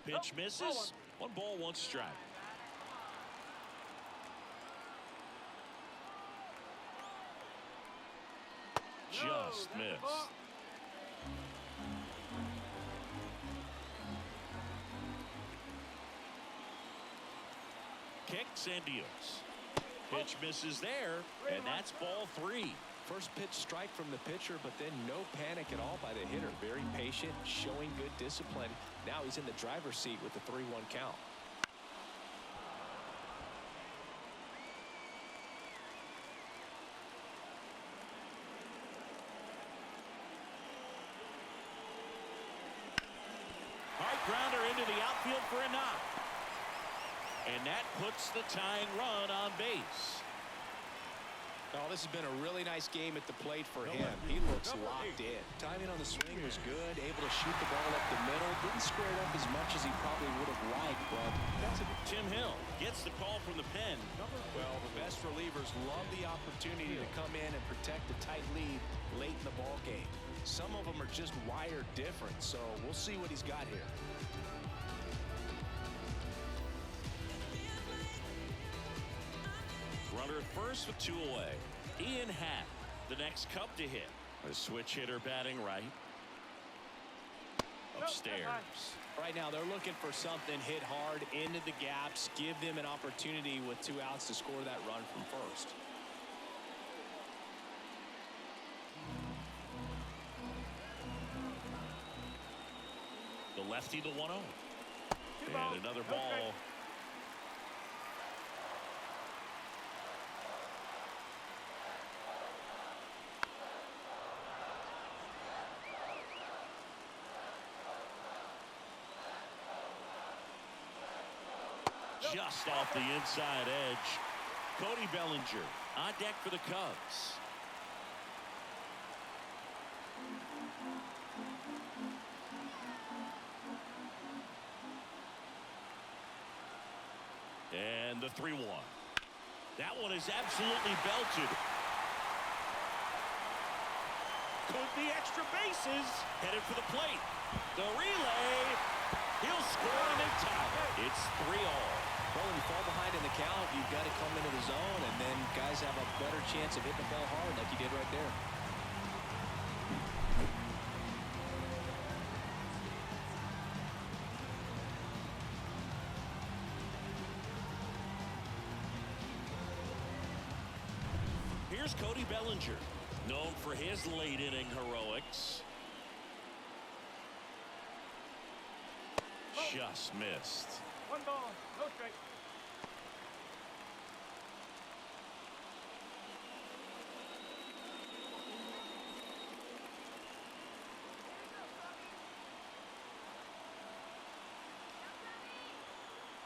Pitch misses. 1 ball, 1 strike. Just missed. Kicks and deals. Pitch misses there, and that's ball 3. First pitch strike from the pitcher, but then no panic at all by the hitter. Very patient, showing good discipline. Now he's in the driver's seat with the 3-1 count. Hard grounder into the outfield for a knock. And that puts the tying run on base. Oh, this has been a really nice game at the plate for him. He looks locked in. Timing on the swing was good. Able to shoot the ball up the middle. Didn't square it up as much as he probably would have liked, but that's a... Tim Hill gets the call from the pen. Well, the best relievers love the opportunity to come in and protect a tight lead late in the ball game. Some of them are just wired different, so we'll see what he's got here. Runner at first with 2 away. Ian Happ, the next Cub to hit. A switch hitter batting right. Upstairs. Right now they're looking for something hit hard into the gaps. Give them an opportunity with 2 outs to score that run from first. The lefty, the 1-0. And another ball. Just off the inside edge. Cody Bellinger on deck for the Cubs. And the 3-1. That one is absolutely belted. Could be extra bases. Headed for the plate. The relay. He'll score and they tie it. It's 3-all. Well, when you fall behind in the count, you've got to come into the zone, and then guys have a better chance of hitting the ball hard like you did right there. Here's Cody Bellinger, known for his late inning heroics. Just missed. 1 ball, no strike.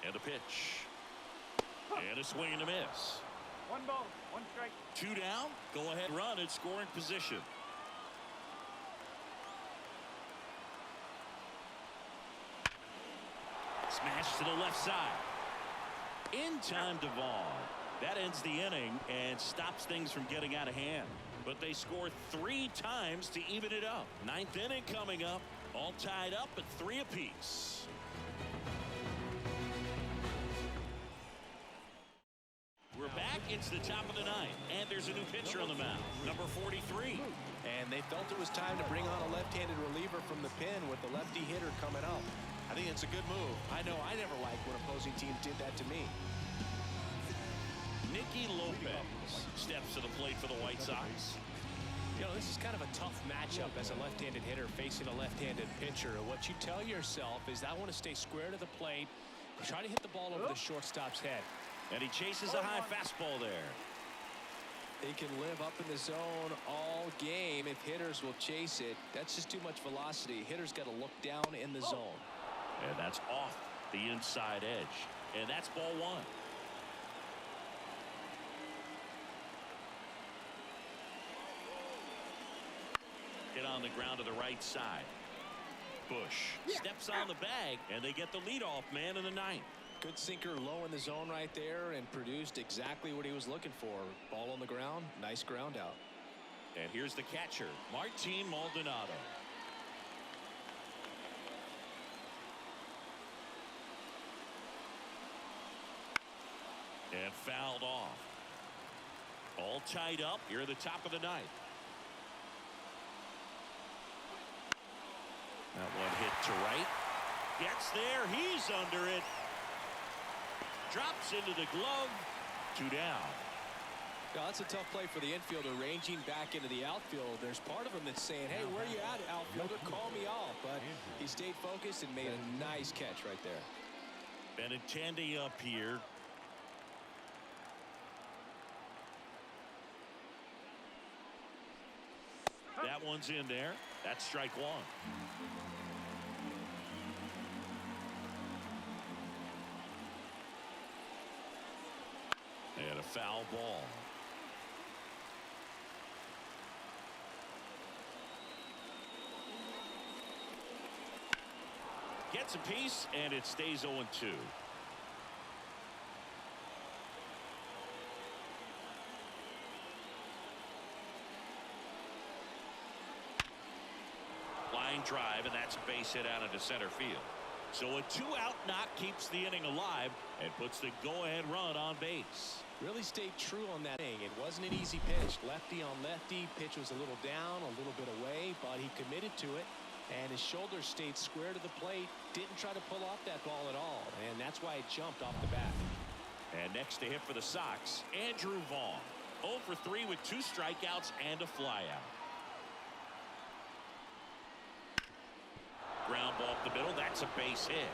And a pitch. And a swing and a miss. 1 ball, 1 strike. 2 down. Go ahead, run in scoring position. Smash to the left side. In time, Devon. That ends the inning and stops things from getting out of hand. But they score 3 times to even it up. 9th inning coming up. All tied up at 3 apiece. We're back. It's the top of the 9th. And there's a new pitcher on the mound. Number 43. And they felt it was time to bring on a left-handed reliever from the pen with the lefty hitter coming up. I think it's a good move. I know I never liked when opposing teams did that to me. Nicky Lopez steps to the plate for the White Sox. You know, this is kind of a tough matchup as a left-handed hitter facing a left-handed pitcher. What you tell yourself is I want to stay square to the plate, try to hit the ball over the shortstop's head. And he chases a high fastball there. He can live up in the zone all game if hitters will chase it. That's just too much velocity. Hitters got to look down in the zone. And that's off the inside edge. And that's ball one. Hit on the ground to the right side. Bush steps on the bag, and they get the leadoff man in the ninth. Good sinker low in the zone right there and produced exactly what he was looking for. Ball on the ground, nice ground out. And here's the catcher, Martin Maldonado. And fouled off. All tied up here at the top of the ninth. That one hit to right. Gets there. He's under it. Drops into the glove. 2 down. Now, that's a tough play for the infielder ranging back into the outfield. There's part of him that's saying, hey, where you at, outfielder? Call me off. But he stayed focused and made a nice catch right there. Benintendi up here. That one's in there. That's strike one. And a foul ball. Gets a piece, and it stays 0-2. Line drive, and that's a base hit out into center field. So a 2-out knock keeps the inning alive and puts the go-ahead run on base. Really stayed true on that inning. It wasn't an easy pitch. Lefty on lefty. Pitch was a little down, a little bit away, but he committed to it. And his shoulders stayed square to the plate. Didn't try to pull off that ball at all. And that's why it jumped off the bat. And next to hit for the Sox, Andrew Vaughn. 0 for 3 with 2 strikeouts and a flyout. Ground ball up the middle. That's a base hit.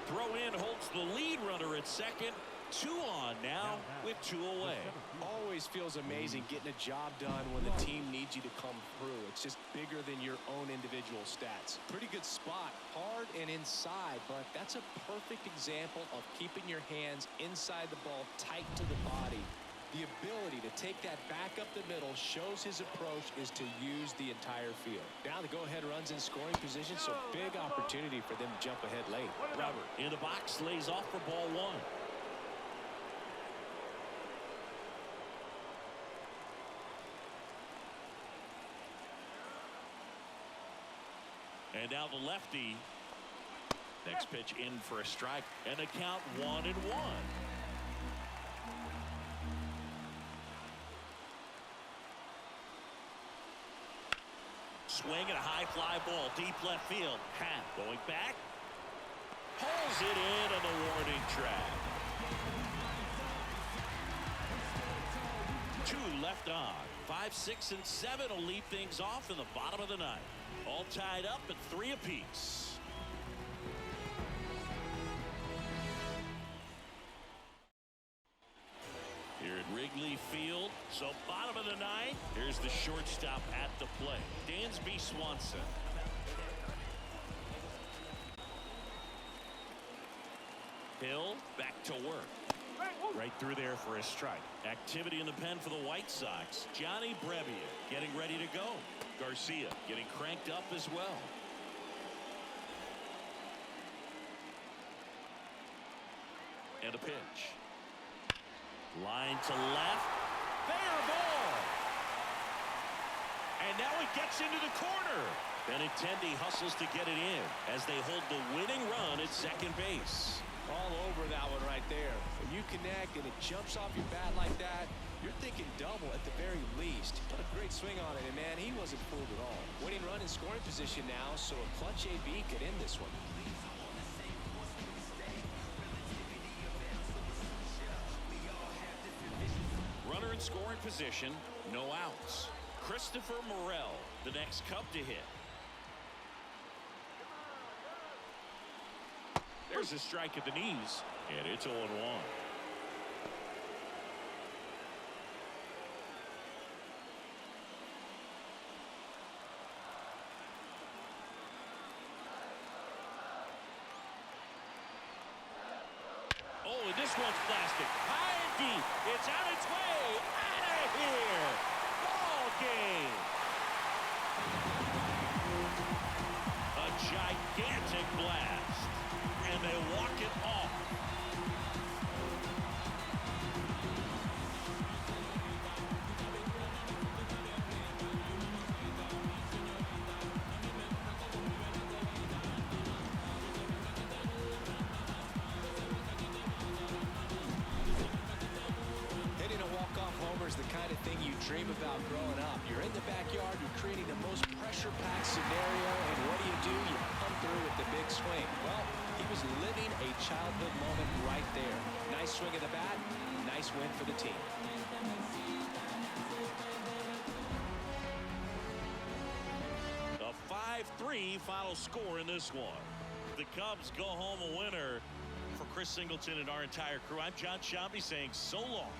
Throw in holds the lead runner at second. 2 on now with 2 away. Always feels amazing getting a job done when the team needs you to come through. It's just bigger than your own individual stats. Pretty good spot, hard and inside, but that's a perfect example of keeping your hands inside the ball tight to the body. The ability to take that back up the middle shows his approach is to use the entire field. Now the go-ahead runs in scoring position, so big opportunity for them to jump ahead late. Robert in the box lays off for ball 1. And now the lefty. Next pitch in for a strike, and the count 1-1. Swing and a high fly ball deep left field. Happ going back. Pulls it in on the warning track. 2 left on. 5, 6, and 7 will lead things off in the bottom of the ninth. All tied up at 3 apiece. Here at Wrigley Field. So bottom of the ninth. Here's the shortstop at the plate. Dansby Swanson. Hill back to work. Right through there for a strike. Activity in the pen for the White Sox. Johnny Brebbia getting ready to go. Garcia getting cranked up as well. And a pitch. Line to left. Fair ball. And now it gets into the corner. Benintendi hustles to get it in as they hold the winning run at second base. All over that one right there. When you connect and it jumps off your bat like that, you're thinking double at the very least. What a great swing on it, and man, he wasn't fooled at all. Winning run in scoring position now, so a clutch AB could end this one. Runner in scoring position, no outs. Christopher Morel, the next Cub to hit. There's a strike at the knees, and it's 0-1. Oh, and this one's blasted. High and deep. It's on its way. Out of here. Ball game. A gigantic blast. And they walk it off. Hitting a walk-off homer is the kind of thing you dream about growing up. You're in the backyard, you're creating the most pressure-packed scenario, and what do? You come through with the big swing. Well, he was living a childhood moment right there. Nice swing of the bat, nice win for the team. A 5-3 final score in this one. The Cubs go home a winner. For Chris Singleton and our entire crew, I'm John Shambi saying so long.